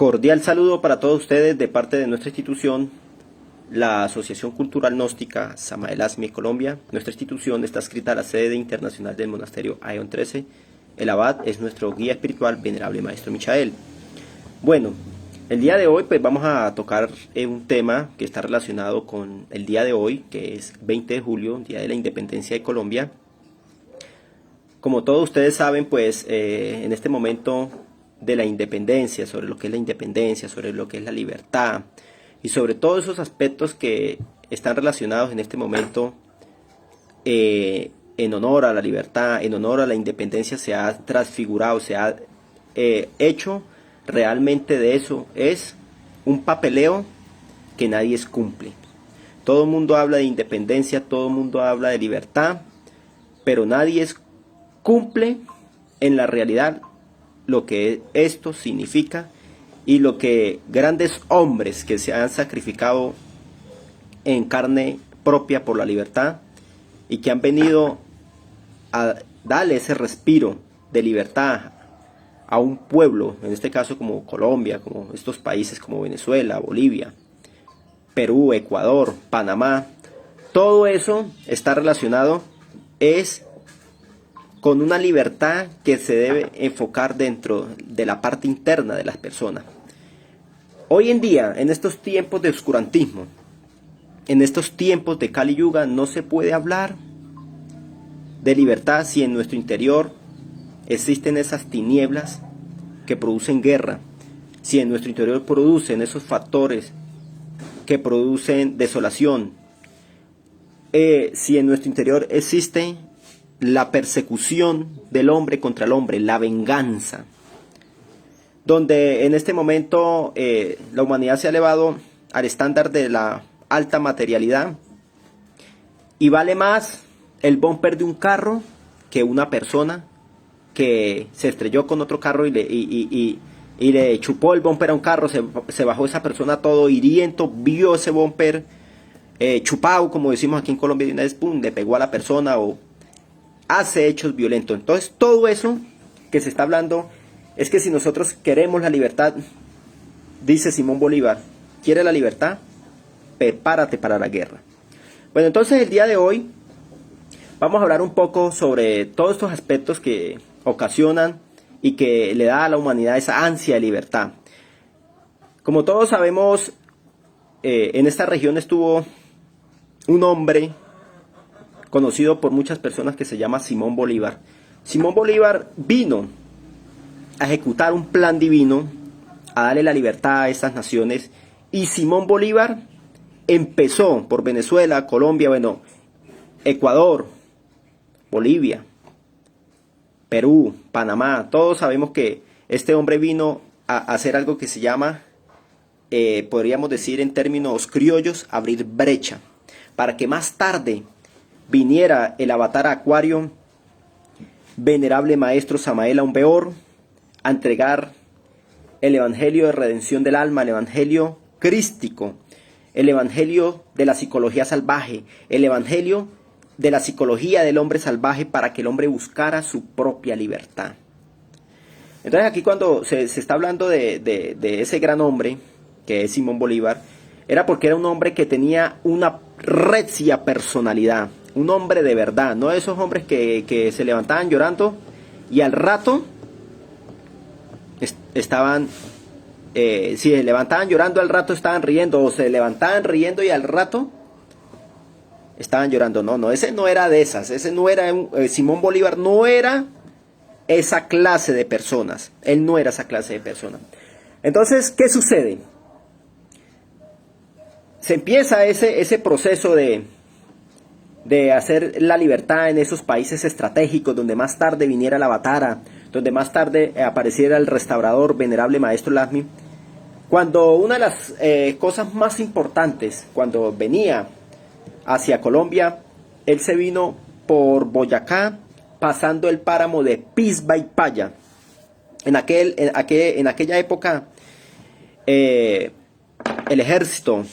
Cordial saludo para todos ustedes de parte de nuestra institución, la Asociación Cultural Gnóstica Samael Azmi Colombia. Nuestra institución está adscrita a la sede internacional del monasterio Ion 13. El abad es nuestro guía espiritual, venerable maestro Michael. Bueno, el día de hoy pues vamos a tocar un tema que está relacionado con el día de hoy, que es 20 de julio, Día de la Independencia de Colombia. Como todos ustedes saben, pues en este momento de la independencia, sobre lo que es la independencia, sobre lo que es la libertad y sobre todos esos aspectos que están relacionados en este momento en honor a la libertad, en honor a la independencia, se ha transfigurado, se ha hecho realmente de eso, es un papeleo que nadie cumple. Todo el mundo habla de independencia, todo el mundo habla de libertad, pero nadie cumple en la realidad lo que esto significa y lo que grandes hombres que se han sacrificado en carne propia por la libertad y que han venido a darle ese respiro de libertad a un pueblo, en este caso como Colombia, como estos países como Venezuela, Bolivia, Perú, Ecuador, Panamá. Todo eso está relacionado con una libertad que se debe enfocar dentro de la parte interna de las personas. Hoy en día, en estos tiempos de oscurantismo, en estos tiempos de Kali Yuga, no se puede hablar de libertad si en nuestro interior existen esas tinieblas que producen guerra, si en nuestro interior producen esos factores que producen desolación, si en nuestro interior existe la persecución del hombre contra el hombre, la venganza, donde en este momento la humanidad se ha elevado al estándar de la alta materialidad y vale más el bumper de un carro que una persona que se estrelló con otro carro y le chupó el bumper a un carro, se bajó esa persona todo hiriento, vio ese bumper chupado, como decimos aquí en Colombia, y una vez pum, le pegó a la persona o hace hechos violentos. Entonces todo eso que se está hablando es que si nosotros queremos la libertad, dice Simón Bolívar, ¿quiere la libertad? Prepárate para la guerra. Bueno, entonces el día de hoy vamos a hablar un poco sobre todos estos aspectos que ocasionan y que le da a la humanidad esa ansia de libertad. Como todos sabemos, en esta región estuvo un hombre conocido por muchas personas que se llama Simón Bolívar. Simón Bolívar vino a ejecutar un plan divino, a darle la libertad a estas naciones, y Simón Bolívar empezó por Venezuela, Colombia, bueno, Ecuador, Bolivia, Perú, Panamá. Todos sabemos que este hombre vino a hacer algo que se llama, podríamos decir en términos criollos, abrir brecha, para que más tarde viniera el avatar acuario, venerable maestro Samael Aumbeor, a entregar el evangelio de redención del alma, el evangelio crístico, el evangelio de la psicología salvaje, el evangelio de la psicología del hombre salvaje para que el hombre buscara su propia libertad. Entonces aquí cuando se está hablando de ese gran hombre que es Simón Bolívar, era porque era un hombre que tenía una recia personalidad, un hombre de verdad, no esos hombres que se levantaban llorando y al rato estaban, si se levantaban llorando al rato estaban riendo, o se levantaban riendo y al rato estaban llorando. No, ese no era de esas, ese no era, Simón Bolívar no era esa clase de personas, él no era esa clase de personas. Entonces, ¿qué sucede? Se empieza ese proceso de hacer la libertad en esos países estratégicos, donde más tarde viniera la Batara, donde más tarde apareciera el restaurador venerable maestro Azmi. Cuando una de las cosas más importantes, cuando venía hacia Colombia, él se vino por Boyacá, pasando el páramo de Pisba y Paya. En aquella época, el ejército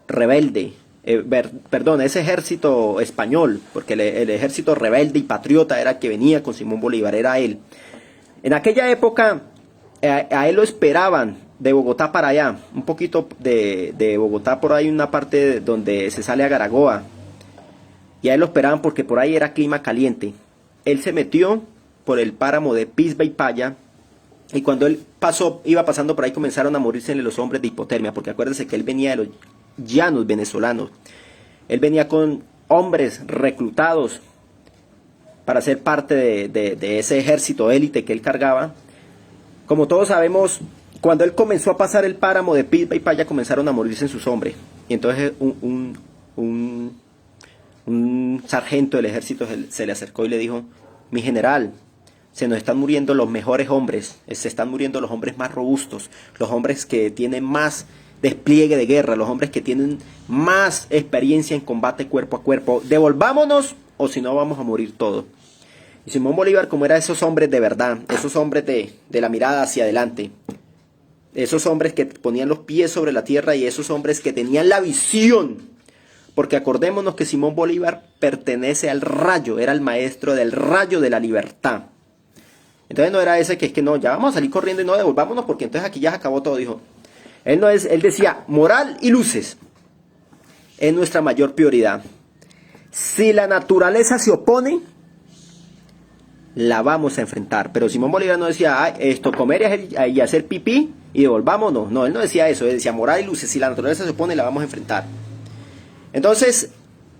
rebelde, ese ejército español, porque el ejército rebelde y patriota era el que venía con Simón Bolívar, era él. En aquella época A él lo esperaban de Bogotá para allá, un poquito de Bogotá por ahí, una parte donde se sale a Garagoa. Y a él lo esperaban porque por ahí era clima caliente. Él se metió por el páramo de Pisba y Paya. Y cuando él iba pasando por ahí, comenzaron a morirse los hombres de hipotermia. Porque acuérdense que él venía de los llanos venezolanos. Él venía con hombres reclutados para ser parte de ese ejército élite que él cargaba. Como todos sabemos, cuando él comenzó a pasar el páramo de Pisba y Paya, comenzaron a morirse en sus hombres. Y entonces un sargento del ejército se le acercó y le dijo: mi general, se nos están muriendo los mejores hombres, se están muriendo los hombres más robustos, los hombres que tienen más despliegue de guerra, los hombres que tienen más experiencia en combate cuerpo a cuerpo. Devolvámonos o si no vamos a morir todos. Y Simón Bolívar, como era esos hombres de verdad, esos hombres de la mirada hacia adelante, esos hombres que ponían los pies sobre la tierra y esos hombres que tenían la visión, porque acordémonos que Simón Bolívar pertenece al rayo, era el maestro del rayo de la libertad. Entonces no era ese que es que no, ya vamos a salir corriendo y no devolvámonos porque entonces aquí ya se acabó todo, dijo. Él decía, moral y luces es nuestra mayor prioridad. Si la naturaleza se opone, la vamos a enfrentar. Pero Simón Bolívar no decía, comer y hacer pipí y devolvámonos. No, él no decía eso, él decía moral y luces, si la naturaleza se opone, la vamos a enfrentar. Entonces,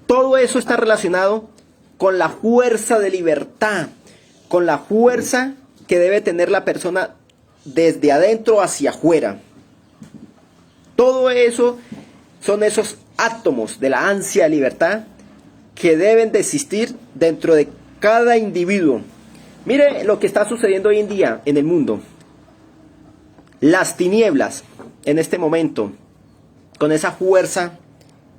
todo eso está relacionado con la fuerza de libertad, con la fuerza que debe tener la persona desde adentro hacia afuera. Todo eso son esos átomos de la ansia de libertad que deben de existir dentro de cada individuo. Mire lo que está sucediendo hoy en día en el mundo. Las tinieblas en este momento, con esa fuerza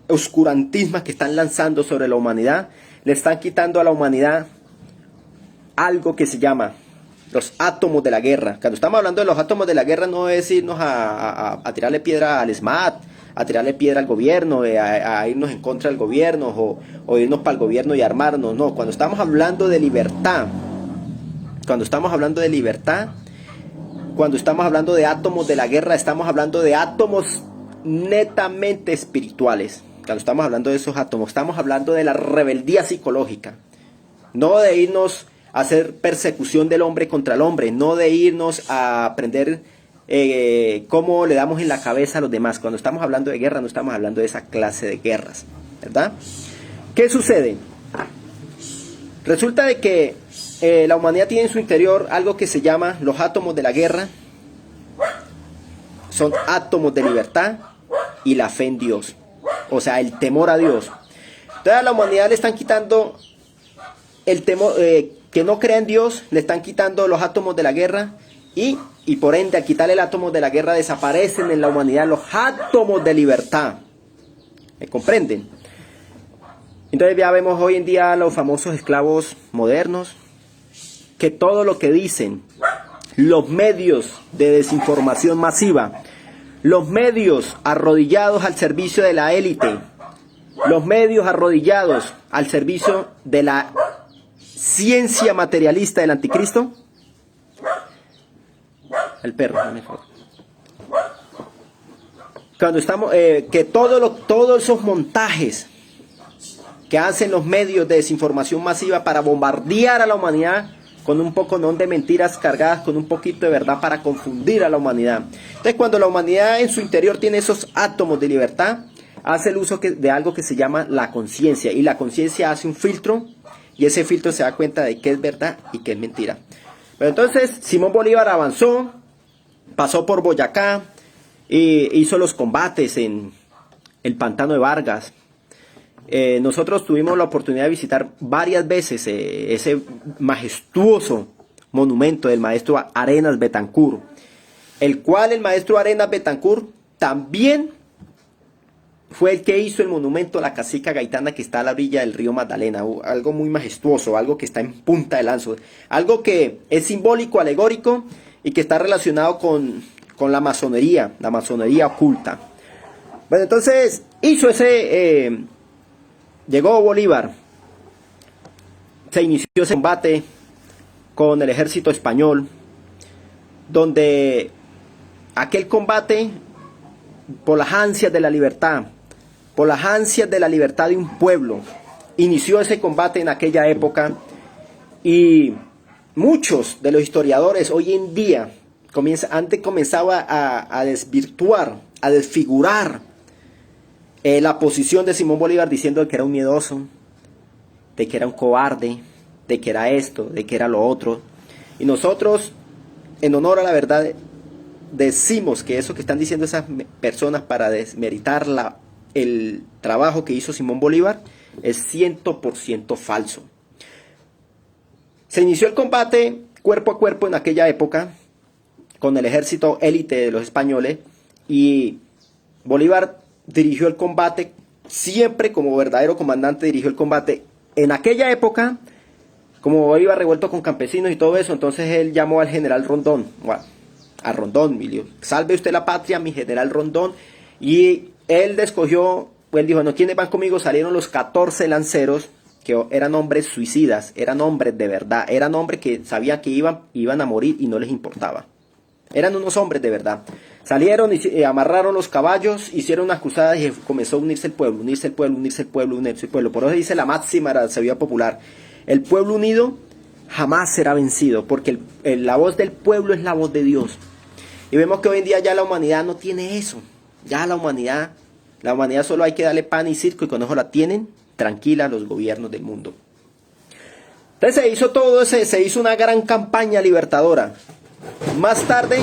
oscurantismo que están lanzando sobre la humanidad, le están quitando a la humanidad algo que se llama los átomos de la guerra. Cuando estamos hablando de los átomos de la guerra, no es irnos a tirarle piedra al SMAT, a tirarle piedra al gobierno, a irnos en contra del gobierno o irnos para el gobierno y armarnos. No, cuando estamos hablando de libertad, cuando estamos hablando de libertad, cuando estamos hablando de átomos de la guerra, estamos hablando de átomos netamente espirituales. Cuando estamos hablando de esos átomos, estamos hablando de la rebeldía psicológica, no de irnos a hacer persecución del hombre contra el hombre, no de irnos a aprender cómo le damos en la cabeza a los demás. Cuando estamos hablando de guerra, no estamos hablando de esa clase de guerras, ¿verdad? ¿Qué sucede? Resulta de que la humanidad tiene en su interior algo que se llama los átomos de la guerra. Son átomos de libertad y la fe en Dios, o sea, el temor a Dios. Entonces a la humanidad le están quitando el temor, que no crea en Dios, le están quitando los átomos de la guerra y por ende al quitarle el átomo de la guerra desaparecen en la humanidad los átomos de libertad. ¿Me comprenden? Entonces ya vemos hoy en día los famosos esclavos modernos, que todo lo que dicen los medios de desinformación masiva, los medios arrodillados al servicio de la élite, los medios arrodillados al servicio de la ciencia materialista del anticristo. El perro, cuando estamos, que todos esos montajes que hacen los medios de desinformación masiva para bombardear a la humanidad con un poco de mentiras cargadas con un poquito de verdad para confundir a la humanidad. Entonces cuando la humanidad en su interior tiene esos átomos de libertad, hace el uso de algo que se llama la conciencia, y la conciencia hace un filtro y ese filtro se da cuenta de qué es verdad y qué es mentira. Pero entonces Simón Bolívar avanzó, pasó por Boyacá, hizo los combates en el pantano de Vargas. Nosotros tuvimos la oportunidad de visitar varias veces ese majestuoso monumento del maestro Arenas Betancourt, el cual el maestro Arenas Betancourt también fue el que hizo el monumento a la cacica gaitana que está a la orilla del río Magdalena. Algo muy majestuoso, algo que está en punta de lanza, algo que es simbólico, alegórico y que está relacionado con la masonería oculta. Bueno, entonces hizo llegó Bolívar, se inició ese combate con el ejército español, donde aquel combate por las ansias de la libertad, por las ansias de la libertad de un pueblo, inició ese combate en aquella época, y muchos de los historiadores hoy en día antes comenzaba a desvirtuar, a desfigurar la posición de Simón Bolívar, diciendo que era un miedoso, de que era un cobarde, de que era esto, de que era lo otro. Y nosotros, en honor a la verdad, decimos que eso que están diciendo esas personas para desmeritar el trabajo que hizo Simón Bolívar es 100% falso. Se inició el combate cuerpo a cuerpo en aquella época con el ejército élite de los españoles, y Bolívar dirigió el combate, siempre como verdadero comandante dirigió el combate. En aquella época, como iba revuelto con campesinos y todo eso, entonces él llamó al general Rondón, a Rondón, salve usted la patria, mi general Rondón, y él escogió, él dijo, no, ¿quiénes van conmigo? Salieron los 14 lanceros, que eran hombres suicidas, eran hombres de verdad, eran hombres que sabían que iban a morir y no les importaba. Eran unos hombres de verdad. Salieron y amarraron los caballos, hicieron unas cruzadas y comenzó a unirse el pueblo, unirse el pueblo, unirse el pueblo, unirse el pueblo. Por eso dice la máxima de la sabiduría popular: el pueblo unido jamás será vencido, porque la voz del pueblo es la voz de Dios. Y vemos que hoy en día ya la humanidad no tiene eso. Ya la humanidad solo hay que darle pan y circo, y con eso la tienen tranquila los gobiernos del mundo. Entonces se hizo todo, se hizo una gran campaña libertadora. Más tarde,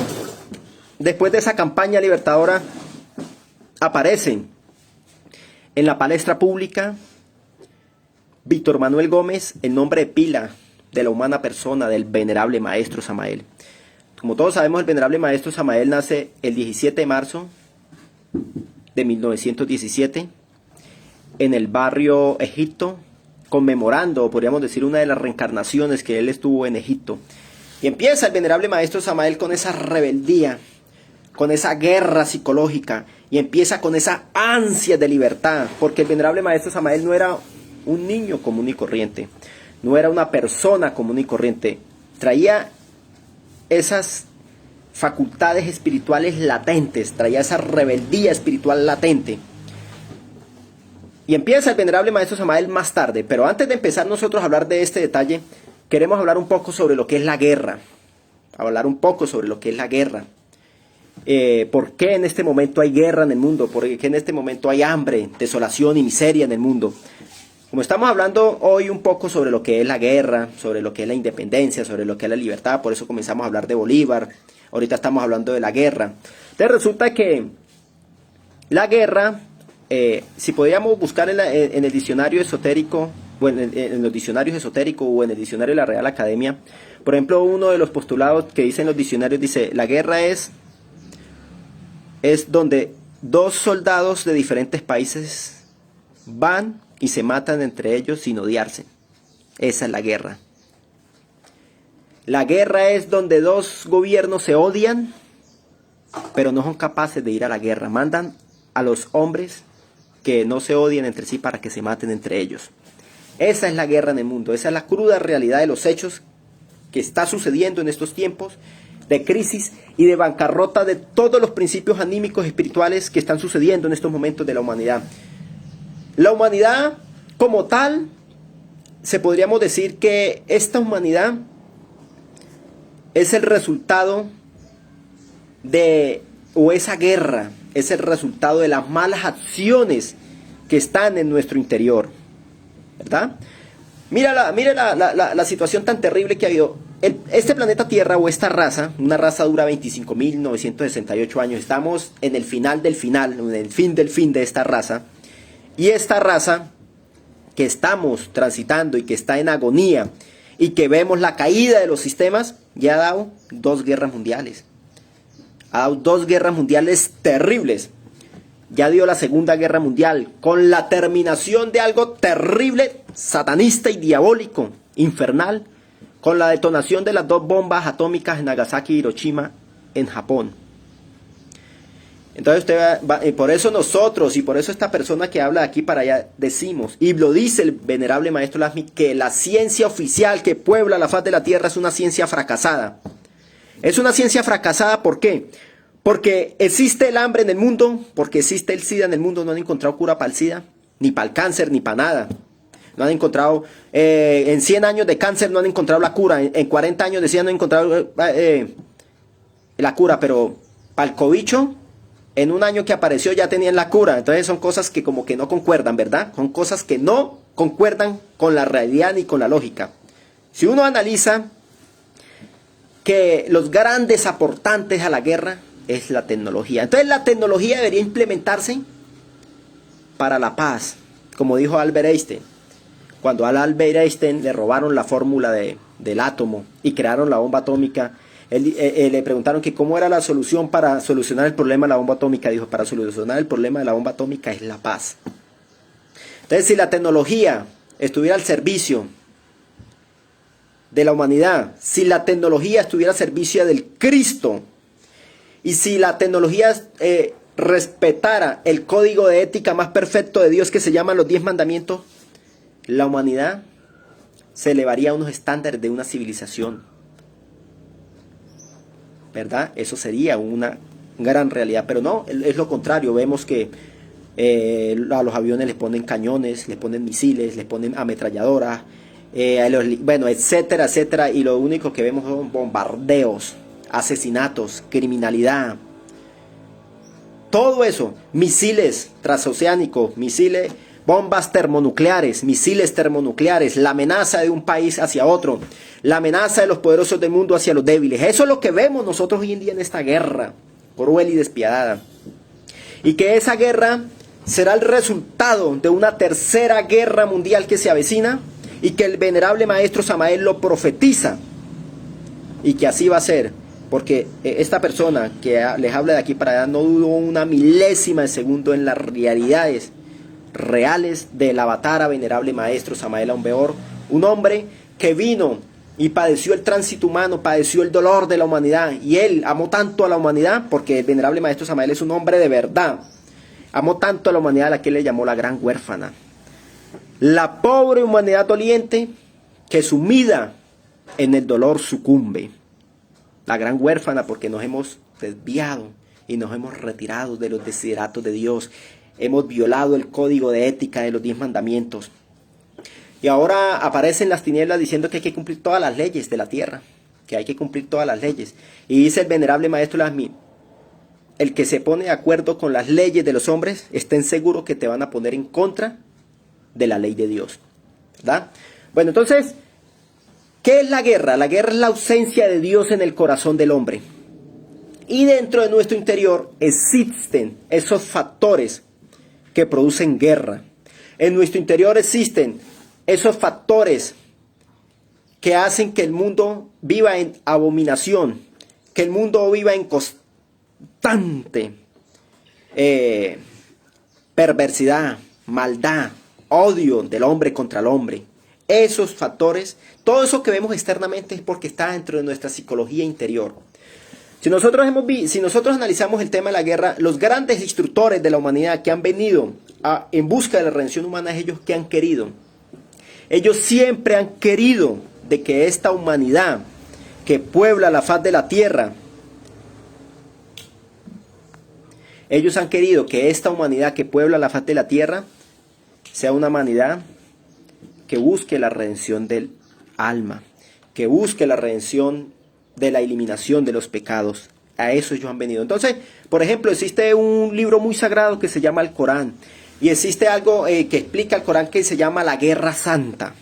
después de esa campaña libertadora, aparecen en la palestra pública Víctor Manuel Gómez, el nombre de pila de la humana persona del venerable maestro Samael. Como todos sabemos, el venerable maestro Samael nace el 17 de marzo de 1917 en el barrio Egipto, conmemorando, podríamos decir, una de las reencarnaciones que él estuvo en Egipto. Y empieza el venerable maestro Samael con esa rebeldía, con esa guerra psicológica, y empieza con esa ansia de libertad, porque el venerable maestro Samael no era un niño común y corriente, no era una persona común y corriente, traía esas facultades espirituales latentes, traía esa rebeldía espiritual latente. Y empieza el venerable maestro Samael más tarde, pero antes de empezar nosotros a hablar de este detalle, queremos hablar un poco sobre lo que es la guerra. ¿Por qué en este momento hay guerra en el mundo? ¿Por qué en este momento hay hambre, desolación y miseria en el mundo? Como estamos hablando hoy un poco sobre lo que es la guerra, sobre lo que es la independencia, sobre lo que es la libertad, por eso comenzamos a hablar de Bolívar, ahorita estamos hablando de la guerra. Entonces resulta que la guerra, si podíamos buscar en el diccionario esotérico, o en los diccionarios esotéricos o en el diccionario de la Real Academia, por ejemplo, uno de los postulados que dicen los diccionarios dice: la guerra es donde dos soldados de diferentes países van y se matan entre ellos sin odiarse. Esa es la guerra. La guerra es donde dos gobiernos se odian, pero no son capaces de ir a la guerra. Mandan a los hombres que no se odien entre sí para que se maten entre ellos. Esa es la guerra en el mundo. Esa es la cruda realidad de los hechos que está sucediendo en estos tiempos de crisis y de bancarrota de todos los principios anímicos espirituales que están sucediendo en estos momentos de la humanidad. La humanidad como tal, podríamos decir que esta humanidad es el resultado esa guerra es el resultado de las malas acciones que están en nuestro interior, ¿verdad? Mira la situación tan terrible que ha habido. Este planeta Tierra, o esta raza, una raza dura 25.968 años, estamos en el final del final, en el fin del fin de esta raza, y esta raza que estamos transitando y que está en agonía, y que vemos la caída de los sistemas, ya ha dado 2 guerras mundiales. Ha dado 2 guerras mundiales terribles. Ya dio la Segunda Guerra Mundial, con la terminación de algo terrible, satanista y diabólico, infernal, con la detonación de las 2 bombas atómicas en Nagasaki y Hiroshima, en Japón. Entonces por eso nosotros, y por eso esta persona que habla de aquí para allá, decimos, y lo dice el venerable maestro Lázmi, que la ciencia oficial que puebla la faz de la tierra es una ciencia fracasada. Es una ciencia fracasada, ¿por qué? Porque existe el hambre en el mundo, porque existe el SIDA en el mundo, no han encontrado cura para el SIDA, ni para el cáncer, ni para nada. No han encontrado, en 100 años de cáncer no han encontrado la cura, en 40 años de SIDA no han encontrado la cura, pero para el cobicho, en un año que apareció ya tenían la cura. Entonces son cosas que como que no concuerdan, ¿verdad? Son cosas que no concuerdan con la realidad ni con la lógica. Si uno analiza que los grandes aportantes a la guerra es la tecnología. Entonces la tecnología debería implementarse para la paz, como dijo Albert Einstein. Cuando a Albert Einstein le robaron la fórmula del átomo y crearon la bomba atómica, le preguntaron que cómo era la solución para solucionar el problema de la bomba atómica. Dijo, para solucionar el problema de la bomba atómica es la paz. Entonces, si la tecnología estuviera al servicio de la humanidad, si la tecnología estuviera al servicio del Cristo, y si la tecnología respetara el código de ética más perfecto de Dios que se llama los 10 mandamientos, la humanidad se elevaría a unos estándares de una civilización, ¿verdad? Eso sería una gran realidad, pero no, es lo contrario. Vemos que a los aviones les ponen cañones, les ponen misiles, les ponen ametralladoras, bueno, etcétera, etcétera, y lo único que vemos son bombardeos, asesinatos, criminalidad, todo eso, misiles transoceánicos, misiles, bombas termonucleares, misiles termonucleares, la amenaza de un país hacia otro, la amenaza de los poderosos del mundo hacia los débiles. Eso es lo que vemos nosotros hoy en día en esta guerra cruel y despiadada. Y que esa guerra será el resultado de una tercera guerra mundial que se avecina, y que el venerable maestro Samael lo profetiza, y que así va a ser, porque esta persona que les habla de aquí para allá no dudó una milésima de segundo en las realidades reales del avatar venerable maestro Samael Aun Weor, un hombre que vino y padeció el tránsito humano, padeció el dolor de la humanidad, y él amó tanto a la humanidad, porque el venerable maestro Samael es un hombre de verdad, amó tanto a la humanidad a la que él le llamó la gran huérfana, la pobre humanidad doliente que sumida en el dolor sucumbe, la gran huérfana, porque nos hemos desviado y nos hemos retirado de los desideratos de Dios, hemos violado el código de ética de los 10 mandamientos, y ahora aparecen las tinieblas diciendo que hay que cumplir todas las leyes de la tierra, que hay que cumplir todas las leyes, y dice el venerable maestro Lasmi, el que se pone de acuerdo con las leyes de los hombres, estén seguros que te van a poner en contra de la ley de Dios, ¿verdad? Bueno, entonces, ¿qué es la guerra? La guerra es la ausencia de Dios en el corazón del hombre. Y dentro de nuestro interior existen esos factores que producen guerra. En nuestro interior existen esos factores que hacen que el mundo viva en abominación, que el mundo viva en constante perversidad, maldad, odio del hombre contra el hombre. Esos factores, todo eso que vemos externamente es porque está dentro de nuestra psicología interior. Si nosotros analizamos el tema de la guerra, los grandes instructores de la humanidad que han venido en busca de la redención humana es ellos que han querido. Ellos siempre han querido de que esta humanidad que puebla la faz de la tierra, ellos han querido que esta humanidad que puebla la faz de la tierra sea una humanidad que busque la redención del alma, que busque la redención de la eliminación de los pecados. A eso ellos han venido. Entonces, por ejemplo, existe un libro muy sagrado que se llama el Corán, y existe algo que explica el Corán que se llama la Guerra Santa.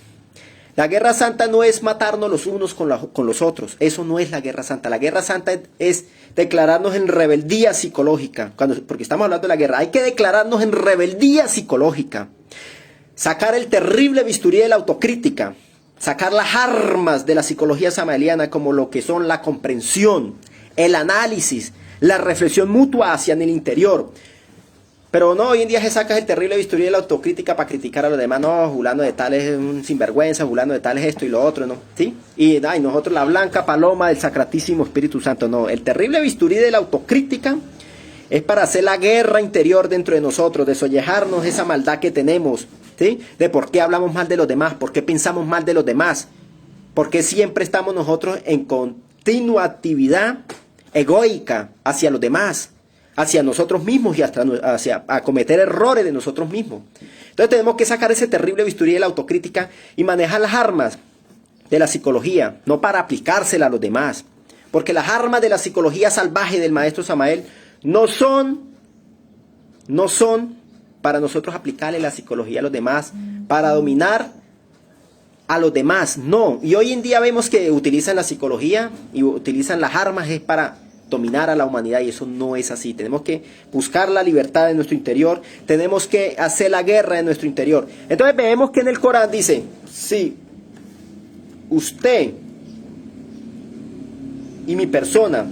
La Guerra Santa no es matarnos los unos con los otros, eso no es la Guerra Santa. La Guerra Santa es declararnos en rebeldía psicológica, porque estamos hablando de la guerra, hay que declararnos en rebeldía psicológica, sacar el terrible bisturí de la autocrítica, sacar las armas de la psicología samaeliana como lo que son la comprensión, el análisis, la reflexión mutua hacia el interior. Pero no, hoy en día se saca el terrible bisturí de la autocrítica para criticar a los demás. No, fulano de tal es un sinvergüenza, fulano de tal es esto y lo otro, ¿no? ¿Sí? Y nosotros la blanca paloma del Sacratísimo Espíritu Santo. No, el terrible bisturí de la autocrítica es para hacer la guerra interior dentro de nosotros, desollejarnos esa maldad que tenemos, ¿sí? De por qué hablamos mal de los demás, por qué pensamos mal de los demás, por qué siempre estamos nosotros continua actividad egoica hacia los demás, hacia nosotros mismos y hasta hacia a cometer errores de nosotros mismos. Entonces tenemos que sacar ese terrible bisturí de la autocrítica y manejar las armas de la psicología, no para aplicársela a los demás. Porque las armas de la psicología salvaje del maestro Samael no son para nosotros aplicarle la psicología a los demás, para dominar a los demás, no. Y hoy en día vemos que utilizan la psicología y utilizan las armas es para dominar a la humanidad, y eso no es así. Tenemos que buscar la libertad en nuestro interior, tenemos que hacer la guerra en nuestro interior. Entonces vemos que en el Corán dice, sí, usted y mi persona,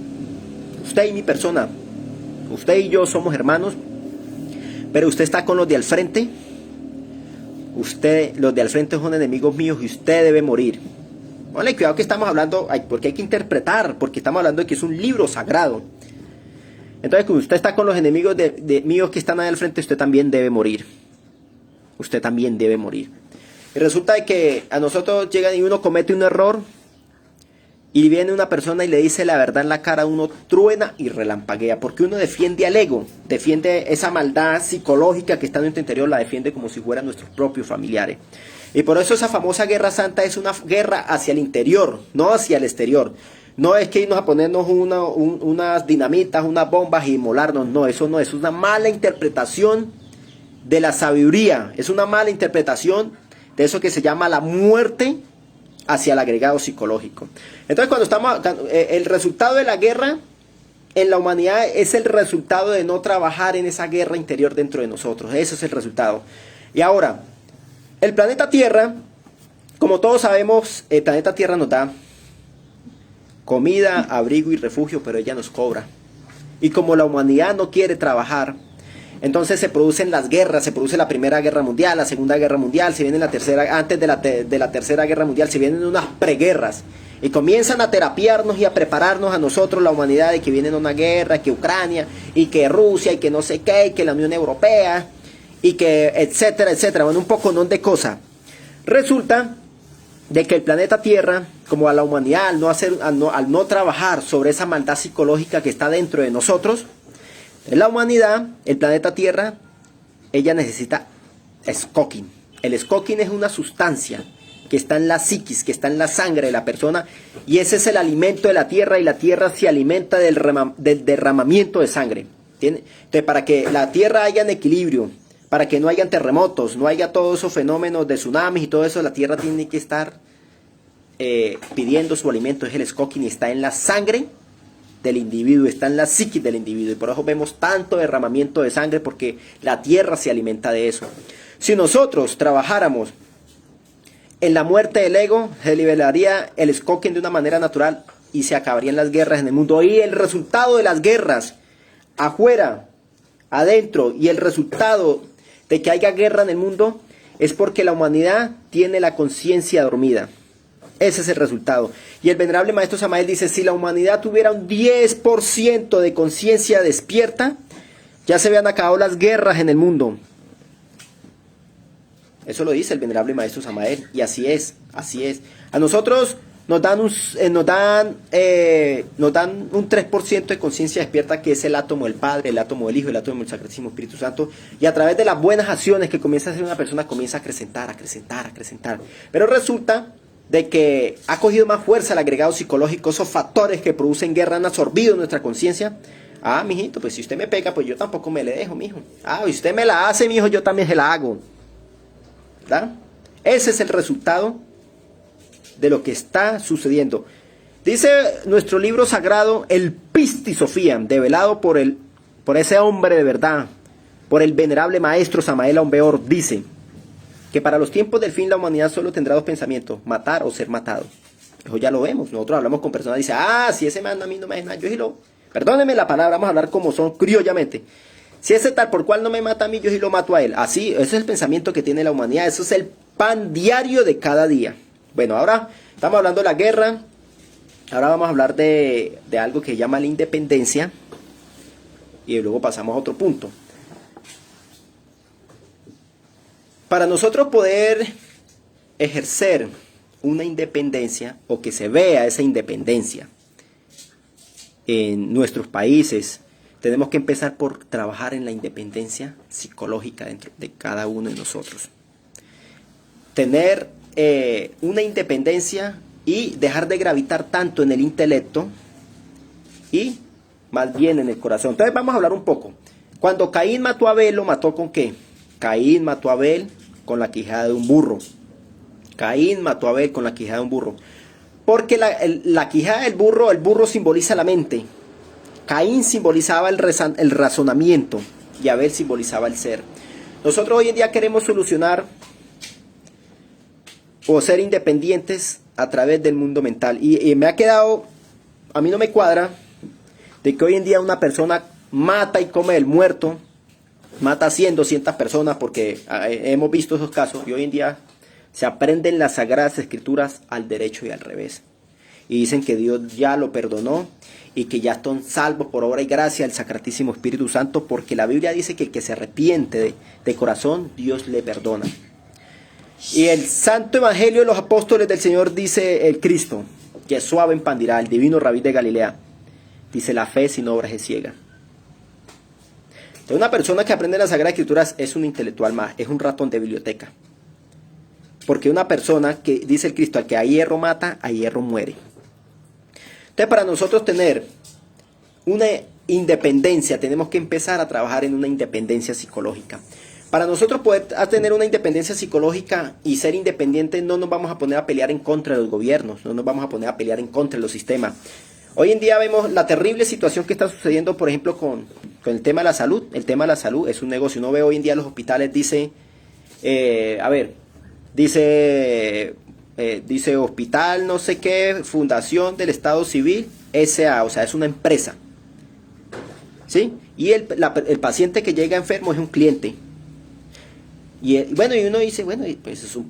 usted y yo somos hermanos, pero usted está con los de al frente, los de al frente son enemigos míos y usted debe morir. Vale, cuidado que estamos hablando, porque hay que interpretar, porque estamos hablando de que es un libro sagrado. Entonces, cuando usted está con los enemigos míos que están ahí al frente, usted también debe morir. Usted también debe morir. Y resulta de que a nosotros llegan y uno comete un error, y viene una persona y le dice la verdad en la cara, uno truena y relampaguea, porque uno defiende al ego, defiende esa maldad psicológica que está en nuestro interior, la defiende como si fueran nuestros propios familiares. Y por eso esa famosa guerra santa es una guerra hacia el interior, no hacia el exterior. No es que irnos a ponernos unas dinamitas, unas bombas y inmolarnos, no, eso no, es una mala interpretación de la sabiduría, es una mala interpretación de eso que se llama la muerte hacia el agregado psicológico. Entonces el resultado de la guerra en la humanidad es el resultado de no trabajar en esa guerra interior dentro de nosotros, eso es el resultado. Y ahora, el planeta Tierra, como todos sabemos, el planeta Tierra nos da comida, abrigo y refugio, pero ella nos cobra. Y como la humanidad no quiere trabajar, entonces se producen las guerras, se produce la Primera Guerra Mundial, la Segunda Guerra Mundial, se viene la tercera, antes de la Tercera Guerra Mundial, se vienen unas preguerras. Y comienzan a terapiarnos y a prepararnos a nosotros, la humanidad, de que viene una guerra, que Ucrania, y que Rusia, y que no sé qué, y que la Unión Europea, y que etcétera, etcétera, bueno, un poco de cosas. Resulta de que el planeta Tierra, como a la humanidad, al no trabajar sobre esa maldad psicológica que está dentro de nosotros, la humanidad, el planeta Tierra, ella necesita Skokin. El Skokin es una sustancia que está en la psiquis, que está en la sangre de la persona, y ese es el alimento de la Tierra, y la Tierra se alimenta del derramamiento de sangre. Entonces, para que la Tierra haya en equilibrio, para que no haya terremotos, no haya todos esos fenómenos de tsunamis y todo eso, la Tierra tiene que estar pidiendo su alimento, es el Skokin, y está en la sangre del individuo, está en la psiquis del individuo, y por eso vemos tanto derramamiento de sangre, porque la Tierra se alimenta de eso. Si nosotros trabajáramos en la muerte del ego, se liberaría el Skokin de una manera natural y se acabarían las guerras en el mundo. Y el resultado de las guerras, afuera, adentro, y el resultado de que haya guerra en el mundo, es porque la humanidad tiene la conciencia dormida. Ese es el resultado. Y el venerable maestro Samael dice, si la humanidad tuviera un 10% de conciencia despierta, ya se habían acabado las guerras en el mundo. Eso lo dice el venerable maestro Samael, y así es, así es. A nosotros nos dan un 3% de conciencia despierta, que es el átomo del Padre, el átomo del Hijo, el átomo del Sacratísimo Espíritu Santo, y a través de las buenas acciones que comienza a hacer una persona, comienza a acrecentar, a acrecentar, a acrecentar. Pero resulta de que ha cogido más fuerza el agregado psicológico, esos factores que producen guerra han absorbido nuestra conciencia. Ah, mijito, pues si usted me pega, pues yo tampoco me le dejo, mijo. Ah, si usted me la hace, mijo, yo también se la hago. ¿Verdad? Ese es el resultado de lo que está sucediendo. Dice nuestro libro sagrado, el Pisti Sofía, develado por ese hombre de verdad, por el venerable maestro Samael Aun Weor, dice que para los tiempos del fin la humanidad solo tendrá dos pensamientos: matar o ser matado. Eso ya lo vemos. Nosotros hablamos con personas y dicen, si ese man a mí no me hace nada, yo sí lo... Perdónenme la palabra, vamos a hablar como son criollamente. Si ese tal por cual no me mata a mí, yo sí lo mato a él. Así, ese es el pensamiento que tiene la humanidad. Eso es el pan diario de cada día. Bueno, ahora estamos hablando de la guerra. Ahora vamos a hablar de algo que llama la independencia. Y luego pasamos a otro punto. Para nosotros poder ejercer una independencia, o que se vea esa independencia, en nuestros países, tenemos que empezar por trabajar en la independencia psicológica dentro de cada uno de nosotros. Tener una independencia y dejar de gravitar tanto en el intelecto y más bien en el corazón. Entonces vamos a hablar un poco. Cuando Caín mató a Abel, ¿lo mató con qué? Caín mató a Abel con la quijada de un burro. Caín mató a Abel con la quijada de un burro. Porque la quijada del burro, el burro simboliza la mente. Caín simbolizaba el razonamiento y Abel simbolizaba el ser. Nosotros hoy en día queremos solucionar o ser independientes a través del mundo mental. Y me ha quedado, a mí no me cuadra, de que hoy en día una persona mata y come el muerto, mata a 100, 200 personas, porque hemos visto esos casos, y hoy en día se aprenden las Sagradas Escrituras al derecho y al revés. Y dicen que Dios ya lo perdonó y que ya están salvos por obra y gracia del Sacratísimo Espíritu Santo, porque la Biblia dice que el que se arrepiente de corazón, Dios le perdona. Y el Santo Evangelio de los Apóstoles del Señor dice el Cristo, que es suave en pan dirá, el divino Rabí de Galilea, dice: la fe sin obras es ciega. Entonces, una persona que aprende las Sagradas Escrituras es un intelectual más, es un ratón de biblioteca. Porque una persona que, dice el Cristo, al que a hierro mata, a hierro muere. Entonces, para nosotros tener una independencia, tenemos que empezar a trabajar en una independencia psicológica. Para nosotros poder tener una independencia psicológica y ser independientes, no nos vamos a poner a pelear en contra de los gobiernos, no nos vamos a poner a pelear en contra de los sistemas. Hoy en día vemos la terrible situación que está sucediendo, por ejemplo, con el tema de la salud. El tema de la salud es un negocio. Uno ve hoy en día los hospitales, dice hospital no sé qué, fundación del Estado Civil, S.A., o sea, es una empresa. ¿Sí? Y el paciente que llega enfermo es un cliente. Y uno dice, bueno, pues es un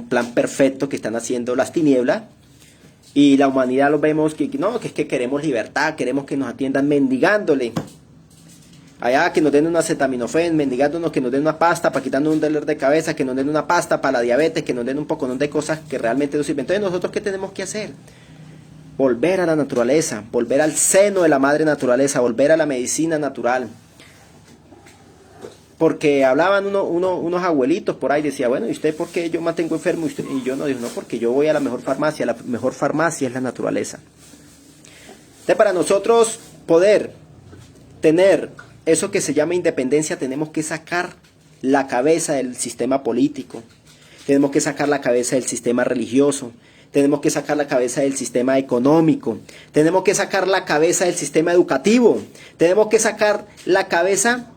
plan perfecto que están haciendo las tinieblas. Y la humanidad lo vemos que es que queremos libertad, queremos que nos atiendan mendigándole. Allá que nos den una acetaminofén, mendigándonos que nos den una pasta para quitarnos un dolor de cabeza, que nos den una pasta para la diabetes, que nos den un poco de cosas que realmente nos sirven. Entonces, ¿nosotros qué tenemos que hacer? Volver a la naturaleza, volver al seno de la madre naturaleza, volver a la medicina natural. Porque hablaban unos abuelitos por ahí, decía, bueno, ¿y usted por qué yo me mantengo enfermo? Y yo no, digo, no, porque yo voy a la mejor farmacia es la naturaleza. Entonces, para nosotros poder tener eso que se llama independencia, tenemos que sacar la cabeza del sistema político, tenemos que sacar la cabeza del sistema religioso, tenemos que sacar la cabeza del sistema económico, tenemos que sacar la cabeza del sistema educativo, tenemos que sacar la cabeza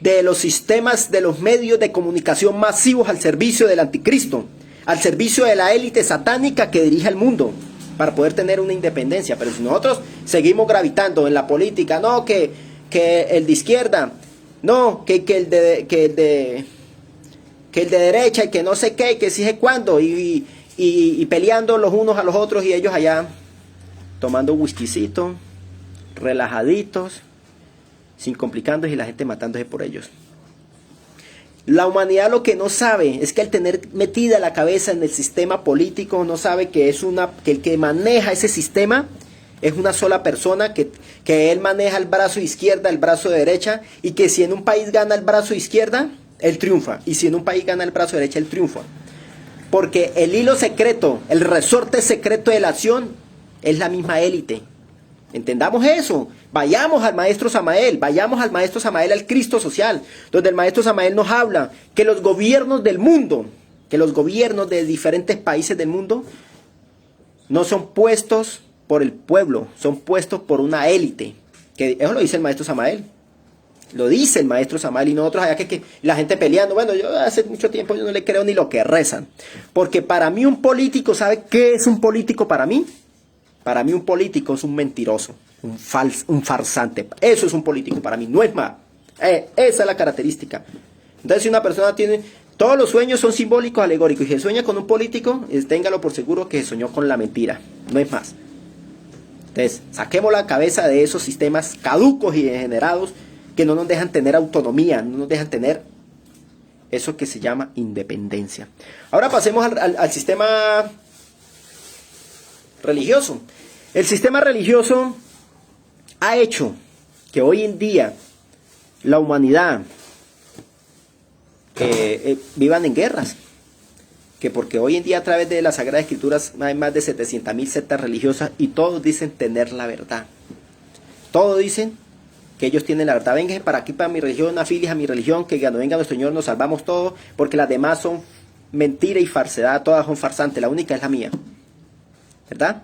de los sistemas, de los medios de comunicación masivos al servicio del anticristo, al servicio de la élite satánica que dirige el mundo, para poder tener una independencia. Pero si nosotros seguimos gravitando en la política, no, que el de izquierda, no, que el de derecha, y que no sé qué, y que exige cuándo, y peleando los unos a los otros, y ellos allá tomando whiskycito, relajaditos, sin complicandos, y la gente matándose por ellos. La humanidad lo que no sabe es que al tener metida la cabeza en el sistema político, no sabe que el que maneja ese sistema es una sola persona, que él maneja el brazo izquierda, el brazo derecha, y que si en un país gana el brazo izquierda, él triunfa, y si en un país gana el brazo derecha, él triunfa. Porque el hilo secreto, el resorte secreto de la acción es la misma élite. Entendamos eso. Vayamos al maestro Samael, al Cristo social, donde el maestro Samael nos habla que los gobiernos del mundo, que los gobiernos de diferentes países del mundo no son puestos por el pueblo, son puestos por una élite. Que eso lo dice el maestro Samael. Lo dice el maestro Samael, y nosotros allá que la gente peleando. Bueno, yo hace mucho tiempo yo no le creo ni lo que rezan. Porque para mí un político, ¿sabe qué es un político para mí? Para mí un político es un mentiroso, un farsante. Eso es un político para mí, no es más. Esa es la característica. Entonces, si una persona tiene... Todos los sueños son simbólicos, alegóricos. Y si sueña con un político, téngalo por seguro que soñó con la mentira. No es más. Entonces, saquemos la cabeza de esos sistemas caducos y degenerados que no nos dejan tener autonomía, no nos dejan tener eso que se llama independencia. Ahora pasemos al sistema religioso. El sistema religioso ha hecho que hoy en día la humanidad vivan en guerras. Que porque hoy en día a través de las Sagradas Escrituras hay más de 700.000 sectas religiosas y todos dicen tener la verdad. Todos dicen que ellos tienen la verdad. Vénganse para aquí, para mi religión, afílies a mi religión, que cuando venga nuestro Señor nos salvamos todos, porque las demás son mentira y falsedad, todas son farsantes, la única es la mía. ¿Verdad?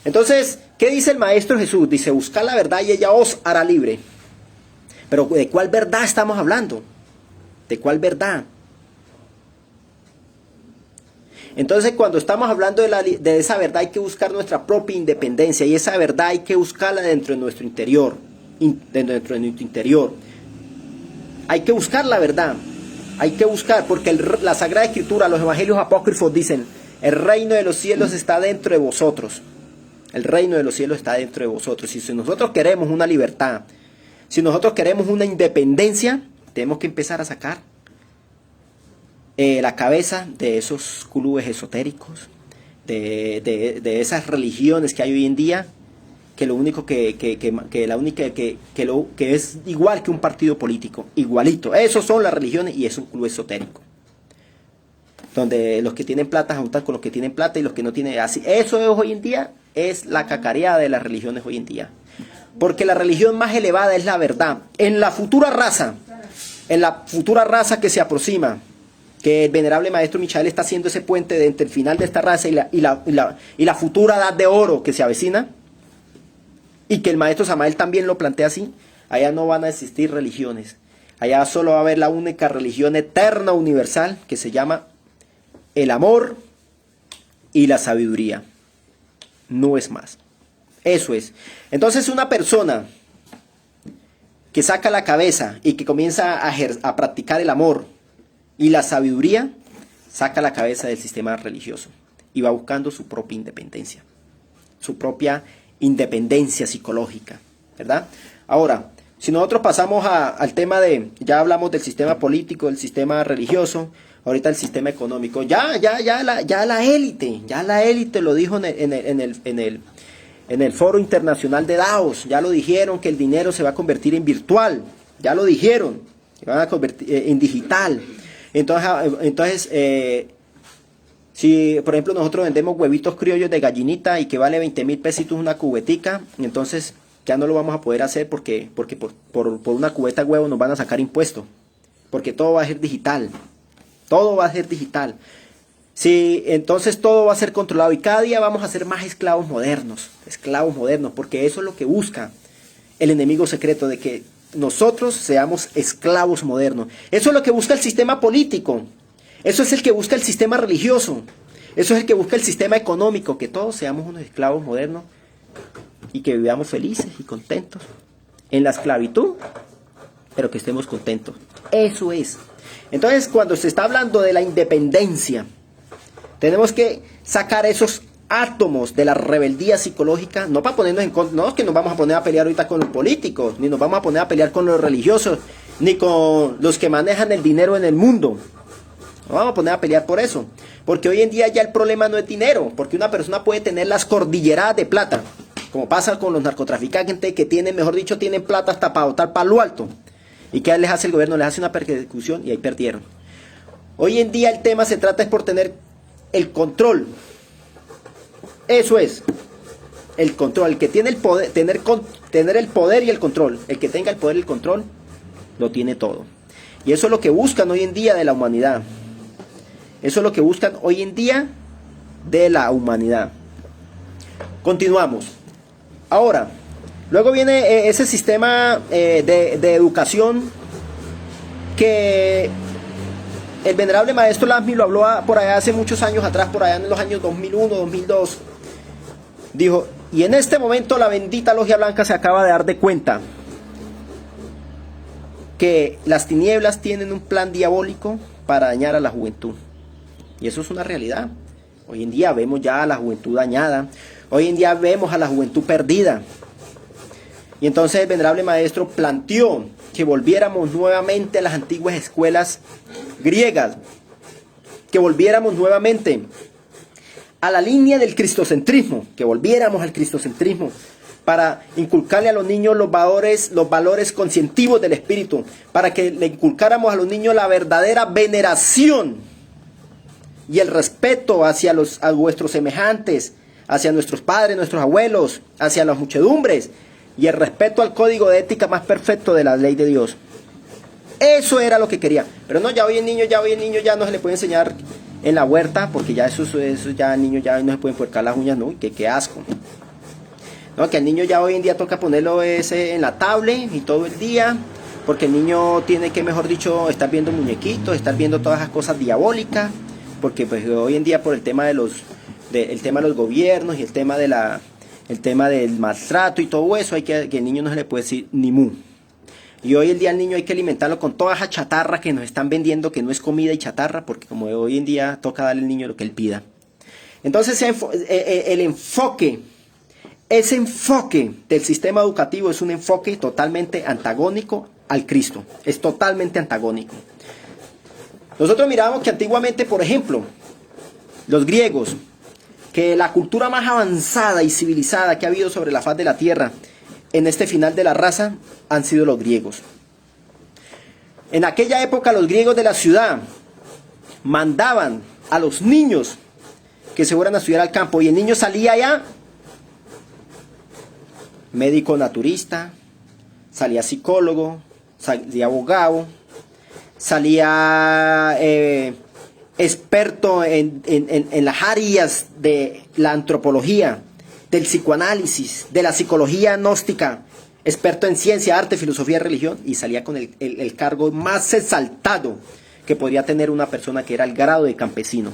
Entonces, ¿qué dice el Maestro Jesús? Dice, buscad la verdad y ella os hará libre. Pero ¿de cuál verdad estamos hablando? ¿De cuál verdad? Entonces, cuando estamos hablando de esa verdad, hay que buscar nuestra propia independencia, y esa verdad hay que buscarla dentro de nuestro interior. Dentro de nuestro interior. Hay que buscar la verdad. Hay que buscar, porque la Sagrada Escritura, los evangelios apócrifos dicen, el reino de los cielos está dentro de vosotros. El reino de los cielos está dentro de vosotros. Y si nosotros queremos una libertad, si nosotros queremos una independencia, tenemos que empezar a sacar la cabeza de esos clubes esotéricos, de esas religiones que hay hoy en día, que lo único que es igual que un partido político, igualito. Esos son las religiones y es un club esotérico, donde los que tienen plata juntan con los que tienen plata y los que no tienen, así. Eso es hoy en día, es la cacareada de las religiones hoy en día, porque la religión más elevada es la verdad. En la futura raza que se aproxima, que el venerable Maestro Michael está haciendo ese puente entre el final de esta raza y la futura edad de oro que se avecina, y que el Maestro Samael también lo plantea así, allá no van a existir religiones, allá solo va a haber la única religión eterna universal, que se llama el amor y la sabiduría, no es más. Eso es. Entonces, una persona que saca la cabeza y que comienza a practicar el amor y la sabiduría, saca la cabeza del sistema religioso y va buscando su propia independencia, su propia independencia psicológica, ¿verdad? Ahora, si nosotros pasamos al tema ya hablamos del sistema político, del sistema religioso, ahorita el sistema económico, ya la élite lo dijo en el foro internacional de Davos, ya lo dijeron, que el dinero se va a convertir en virtual, ya lo dijeron, se van a convertir en digital. Entonces, si por ejemplo nosotros vendemos huevitos criollos de gallinita y que vale 20.000 pesitos una cubetica, entonces ya no lo vamos a poder hacer porque por una cubeta de huevo nos van a sacar impuestos, porque todo va a ser digital, todo va a ser digital. Sí, entonces todo va a ser controlado y cada día vamos a ser más esclavos modernos, porque eso es lo que busca el enemigo secreto, de que nosotros seamos esclavos modernos. Eso es lo que busca el sistema político, eso es el que busca el sistema religioso, eso es el que busca el sistema económico, que todos seamos unos esclavos modernos y que vivamos felices y contentos en la esclavitud, pero que estemos contentos. Eso es. Entonces, cuando se está hablando de la independencia, tenemos que sacar esos átomos de la rebeldía psicológica, no para ponernos en contra, no es que nos vamos a poner a pelear ahorita con los políticos, ni nos vamos a poner a pelear con los religiosos, ni con los que manejan el dinero en el mundo. No vamos a poner a pelear por eso, porque hoy en día ya el problema no es dinero, porque una persona puede tener las cordilleradas de plata, como pasa con los narcotraficantes que tienen, mejor dicho, tienen plata hasta para botar palo alto. ¿Y qué les hace el gobierno? Les hace una persecución y ahí perdieron. Hoy en día el tema se trata es por tener el control. Eso es, el control. El que tiene el poder, tener el poder y el control. El que tenga el poder y el control, lo tiene todo. Y eso es lo que buscan hoy en día de la humanidad. Eso es lo que buscan hoy en día de la humanidad. Continuamos. Ahora, luego viene ese sistema de educación que el venerable Maestro Lázaro lo habló por allá hace muchos años atrás, por allá en los años 2001, 2002. Dijo, y en este momento la bendita Logia Blanca se acaba de dar de cuenta que las tinieblas tienen un plan diabólico para dañar a la juventud. Y eso es una realidad. Hoy en día vemos ya a la juventud dañada. Hoy en día vemos a la juventud perdida. Y entonces el venerable Maestro planteó que volviéramos nuevamente a las antiguas escuelas griegas, que volviéramos nuevamente a la línea del cristocentrismo, que volviéramos al cristocentrismo, para inculcarle a los niños los valores conscientivos del espíritu, para que le inculcáramos a los niños la verdadera veneración y el respeto hacia vuestros semejantes, hacia nuestros padres, nuestros abuelos, hacia las muchedumbres, y el respeto al código de ética más perfecto de la ley de Dios. Eso era lo que quería. Pero no, ya hoy el niño ya no se le puede enseñar en la huerta, porque ya eso ya el niño ya no se puede enfuercar las uñas, no, qué asco. No, que al niño ya hoy en día toca ponerlo en la tablet y todo el día, porque el niño tiene que, mejor dicho, estar viendo muñequitos, estar viendo todas esas cosas diabólicas, porque pues hoy en día por el tema de los gobiernos y el tema del maltrato y todo eso, que el niño no se le puede decir ni mu. Y hoy en día al niño hay que alimentarlo con toda esa chatarra que nos están vendiendo, que no es comida y chatarra, porque como hoy en día toca darle al niño lo que él pida. Entonces ese enfoque del sistema educativo es un enfoque totalmente antagónico al Cristo. Es totalmente antagónico. Nosotros mirábamos que antiguamente, por ejemplo, los griegos, que la cultura más avanzada y civilizada que ha habido sobre la faz de la tierra en este final de la raza han sido los griegos. En aquella época los griegos de la ciudad mandaban a los niños que se fueran a estudiar al campo, y el niño salía allá médico naturista, salía psicólogo, salía abogado, salía experto en las áreas de la antropología, del psicoanálisis, de la psicología gnóstica, experto en ciencia, arte, filosofía y religión, y salía con el cargo más exaltado que podía tener una persona, que era el grado de campesino.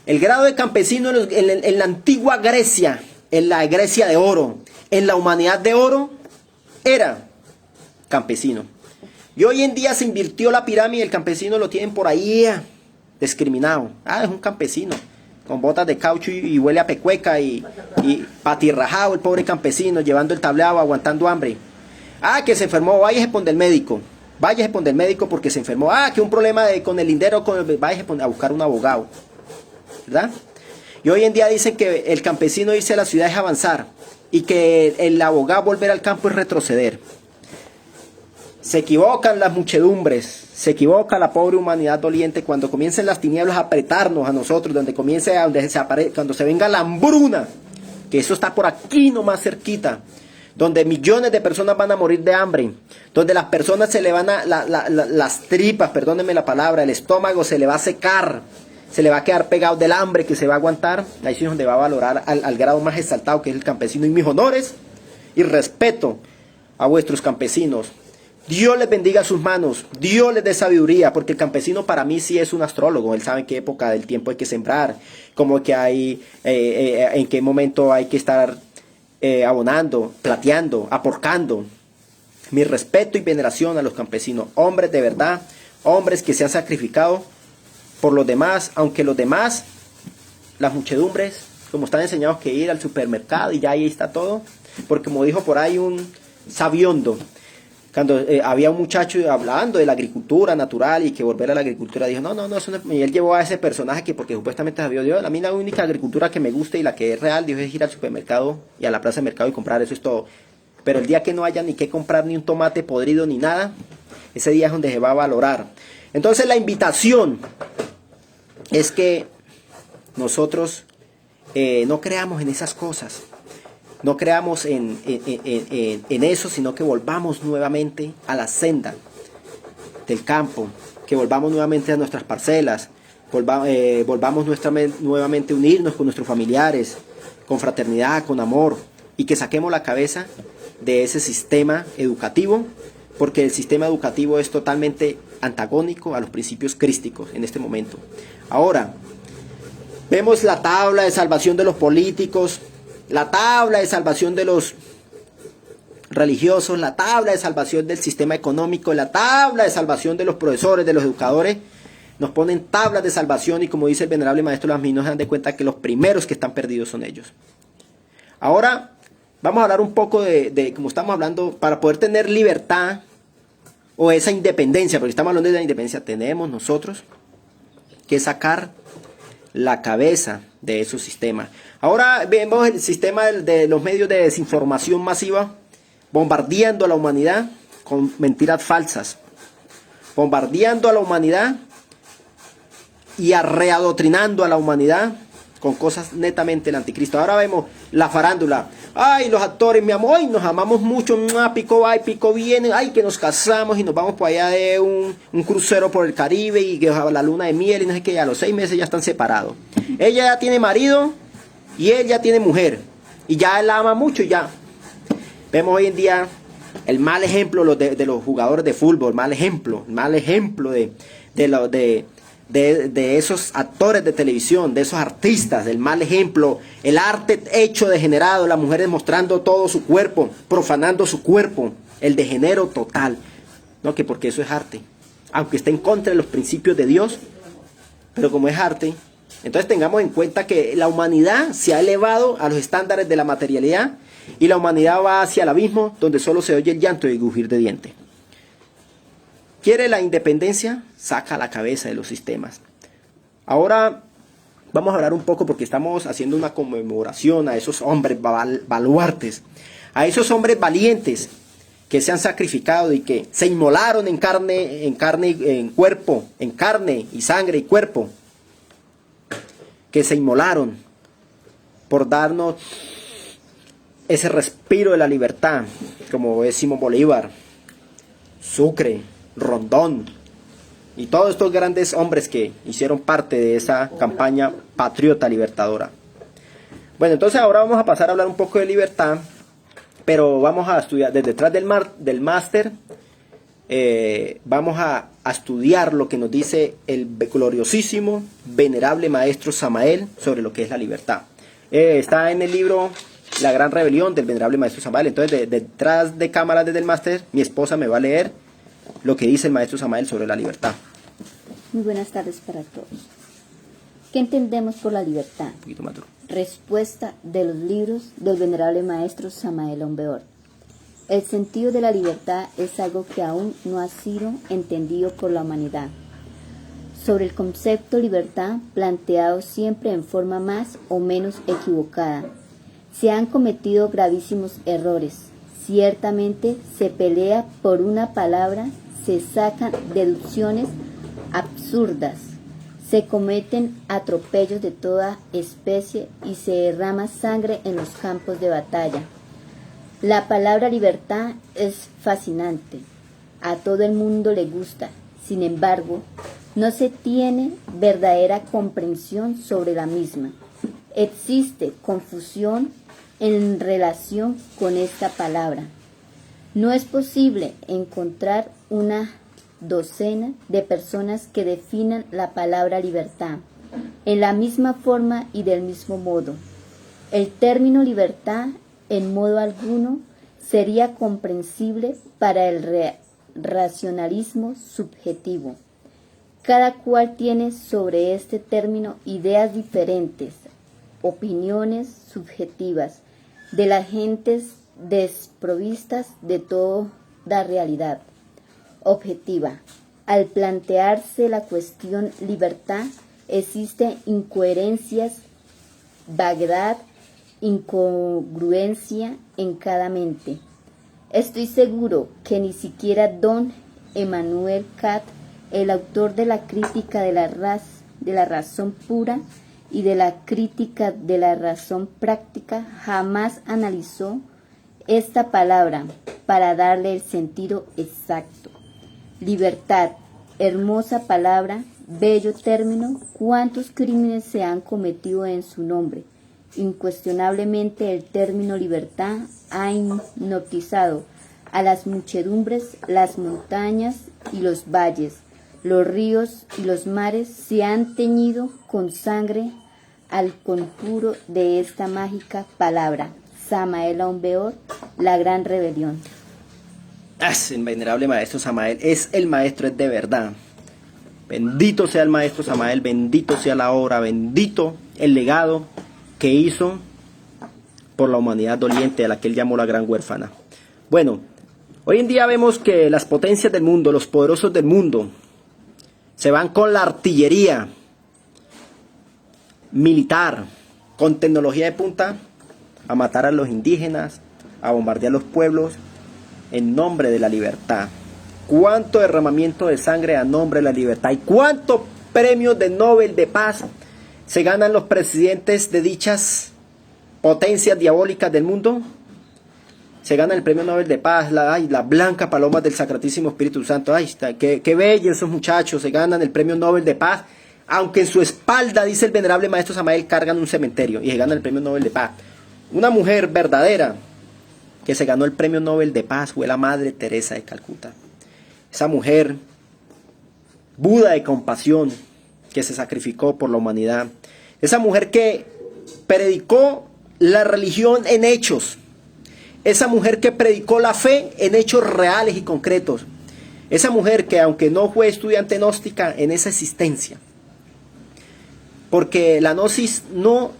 El grado de campesino en la antigua Grecia, en la Grecia de oro, en la humanidad de oro, era campesino. Y hoy en día se invirtió la pirámide, el campesino lo tienen por ahí discriminado. Es un campesino, con botas de caucho y huele a pecueca y patirrajado el pobre campesino, llevando el tablao, aguantando hambre. Que se enfermó, váyase por el médico. Váyase por el médico porque se enfermó. Que un problema con el lindero, váyase a buscar un abogado. ¿Verdad? Y hoy en día dicen que el campesino irse a la ciudad es avanzar, y que el abogado volver al campo es retroceder. Se equivocan las muchedumbres, se equivoca la pobre humanidad doliente cuando comiencen las tinieblas a apretarnos a nosotros, cuando se venga la hambruna, que eso está por aquí nomás cerquita, donde millones de personas van a morir de hambre, donde las personas se le van las tripas, perdónenme la palabra, el estómago se le va a secar, se le va a quedar pegado del hambre que se va a aguantar. Ahí sí es donde va a valorar al grado más exaltado, que es el campesino, y mis honores y respeto a vuestros campesinos. Dios les bendiga sus manos, Dios les dé sabiduría, porque el campesino para mí sí es un astrólogo. Él sabe en qué época del tiempo hay que sembrar, cómo que hay, en qué momento hay que estar abonando, plateando, aporcando. Mi respeto y veneración a los campesinos, hombres de verdad, hombres que se han sacrificado por los demás, aunque los demás, las muchedumbres, como están enseñados que ir al supermercado y ya ahí está todo, porque como dijo por ahí un sabiondo, cuando había un muchacho hablando de la agricultura natural y que volver a la agricultura, dijo, no, eso no, y él llevó a ese personaje que porque supuestamente sabía Dios, a mí la única agricultura que me gusta y la que es real, dijo, es ir al supermercado y a la plaza de mercado y comprar, eso es todo. Pero el día que no haya ni que comprar ni un tomate podrido ni nada, ese día es donde se va a valorar. Entonces la invitación es que nosotros no creamos en esas cosas. No creamos en eso, sino que volvamos nuevamente a la senda del campo, que volvamos nuevamente a nuestras parcelas, volvamos nuevamente a unirnos con nuestros familiares, con fraternidad, con amor, y que saquemos la cabeza de ese sistema educativo, porque el sistema educativo es totalmente antagónico a los principios crísticos en este momento. Ahora, vemos la tabla de salvación de los políticos, la tabla de salvación de los religiosos, la tabla de salvación del sistema económico, la tabla de salvación de los profesores, de los educadores. Nos ponen tablas de salvación y, como dice el venerable maestro Lamino, se dan de cuenta que los primeros que están perdidos son ellos. Ahora vamos a hablar un poco de como estamos hablando, para poder tener libertad o esa independencia, porque estamos hablando de la independencia, tenemos nosotros que sacar la cabeza de esos sistemas. Ahora vemos el sistema de los medios de desinformación masiva bombardeando a la humanidad con mentiras falsas, bombardeando a la humanidad y readoctrinando a la humanidad con cosas netamente del anticristo. Ahora vemos la farándula. Ay, los actores, mi amor, ay, nos amamos mucho, pico va y pico viene, ay, que nos casamos y nos vamos por allá de un crucero por el Caribe y que la luna de miel y no sé qué, a los 6 meses ya están separados. Ella ya tiene marido y él ya tiene mujer y ya él la ama mucho y ya. Vemos hoy en día el mal ejemplo de los jugadores de fútbol, mal ejemplo de esos actores de televisión, de esos artistas, del mal ejemplo, el arte hecho degenerado, las mujeres mostrando todo su cuerpo, profanando su cuerpo, el degenero total, no, que porque eso es arte, aunque esté en contra de los principios de Dios, pero como es arte, entonces tengamos en cuenta que la humanidad se ha elevado a los estándares de la materialidad y la humanidad va hacia el abismo donde solo se oye el llanto y el crujir de dientes. ¿Quiere la independencia? Saca la cabeza de los sistemas. Ahora vamos a hablar un poco porque estamos haciendo una conmemoración a esos hombres baluartes, a esos hombres valientes que se han sacrificado y que se inmolaron en carne y sangre y cuerpo, que se inmolaron por darnos ese respiro de la libertad, como es Simón Bolívar, Sucre, Rondón y todos estos grandes hombres que hicieron parte de esa campaña patriota libertadora. Bueno, entonces ahora vamos a pasar a hablar un poco de libertad, pero vamos a estudiar desde detrás del máster, vamos a estudiar lo que nos dice el gloriosísimo, venerable maestro Samael sobre lo que es la libertad. Está en el libro La Gran Rebelión del venerable maestro Samael. Entonces detrás de cámaras desde el máster, mi esposa me va a leer lo que dice el maestro Samael sobre la libertad. Muy buenas tardes para todos. ¿Qué entendemos por la libertad? Un poquito más duro. Respuesta de los libros del venerable maestro Samael Aun Weor. El sentido de la libertad es algo que aún no ha sido entendido por la humanidad. Sobre el concepto libertad, planteado siempre en forma más o menos equivocada, se han cometido gravísimos errores. Ciertamente se pelea por una palabra, se sacan deducciones absurdas, se cometen atropellos de toda especie y se derrama sangre en los campos de batalla. La palabra libertad es fascinante, a todo el mundo le gusta, sin embargo, no se tiene verdadera comprensión sobre la misma. Existe confusión en relación con esta palabra. No es posible encontrar una docena de personas que definan la palabra libertad en la misma forma y del mismo modo. El término libertad en modo alguno sería comprensible para el racionalismo subjetivo. Cada cual tiene sobre este término ideas diferentes, opiniones subjetivas de las gentes desprovistas de toda realidad objetiva. Al plantearse la cuestión libertad, existen incoherencias, vaguedad, incongruencia en cada mente. Estoy seguro que ni siquiera don Emmanuel Kant, el autor de la crítica de la razón pura y de la crítica de la razón práctica, jamás analizó esta palabra para darle el sentido exacto. Libertad, hermosa palabra, bello término, cuántos crímenes se han cometido en su nombre. Incuestionablemente el término libertad ha hipnotizado a las muchedumbres, las montañas y los valles, los ríos y los mares se han teñido con sangre al conjuro de esta mágica palabra. Samael Aun Weor, La Gran Rebelión. El venerable maestro Samael es el maestro, es de verdad. Bendito sea el maestro Samael, bendito sea la obra, bendito el legado que hizo por la humanidad doliente a la que él llamó la gran huérfana. Bueno, hoy en día vemos que las potencias del mundo, los poderosos del mundo, se van con la artillería militar, con tecnología de punta, a matar a los indígenas, a bombardear los pueblos, en nombre de la libertad. ¿Cuánto derramamiento de sangre a nombre de la libertad? ¿Y cuántos premios de Nobel de Paz se ganan los presidentes de dichas potencias diabólicas del mundo? Se gana el premio Nobel de Paz, la blanca paloma del Sacratísimo Espíritu Santo. Ay, qué bellos esos muchachos, se ganan el premio Nobel de Paz, aunque en su espalda, dice el venerable maestro Samael, cargan un cementerio y se ganan el premio Nobel de Paz. Una mujer verdadera que se ganó el premio Nobel de Paz fue la Madre Teresa de Calcuta. Esa mujer, Buda de compasión, que se sacrificó por la humanidad. Esa mujer que predicó la religión en hechos. Esa mujer que predicó la fe en hechos reales y concretos. Esa mujer que, aunque no fue estudiante gnóstica, en esa existencia. Porque la gnosis no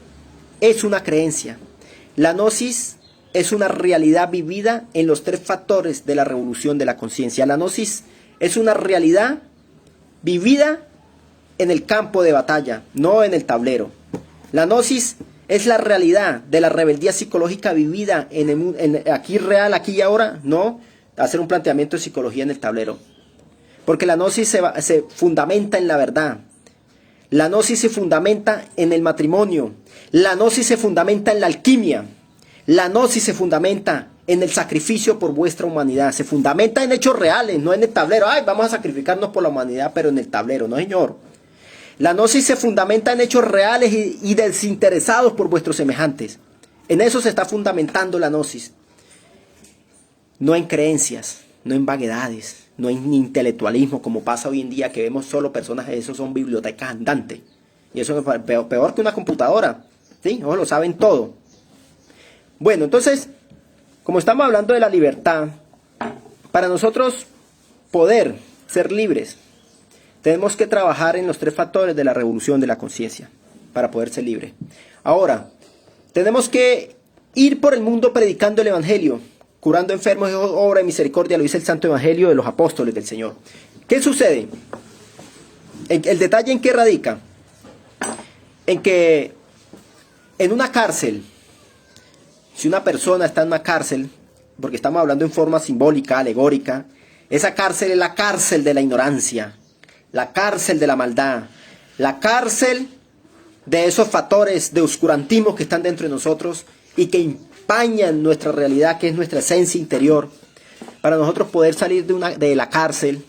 es una creencia. La gnosis es una realidad vivida en los tres factores de la revolución de la conciencia. La gnosis es una realidad vivida en el campo de batalla, no en el tablero. La gnosis es la realidad de la rebeldía psicológica vivida aquí real, aquí y ahora, no hacer un planteamiento de psicología en el tablero. Porque la gnosis se fundamenta en la verdad. La gnosis se fundamenta en el matrimonio. La gnosis se fundamenta en la alquimia. La gnosis se fundamenta en el sacrificio por vuestra humanidad. Se fundamenta en hechos reales, no en el tablero. Ay, vamos a sacrificarnos por la humanidad, pero en el tablero, no señor. La gnosis se fundamenta en hechos reales y desinteresados por vuestros semejantes. En eso se está fundamentando la gnosis. No en creencias, no en vaguedades, no en intelectualismo, como pasa hoy en día, que vemos solo personas, eso son bibliotecas andantes. Y eso es peor que una computadora. ¿Sí? Ellos lo saben todo. Bueno, entonces, como estamos hablando de la libertad, para nosotros poder ser libres, tenemos que trabajar en los tres factores de la revolución de la conciencia para poder ser libres. Ahora, tenemos que ir por el mundo predicando el Evangelio, curando enfermos, es obra de misericordia, lo dice el Santo Evangelio de los apóstoles del Señor. ¿Qué sucede? El detalle en qué radica, en que en una cárcel, si una persona está en una cárcel, porque estamos hablando en forma simbólica, alegórica, esa cárcel es la cárcel de la ignorancia, la cárcel de la maldad, la cárcel de esos factores de oscurantismo que están dentro de nosotros y que empañan nuestra realidad, que es nuestra esencia interior. Para nosotros poder salir de la cárcel,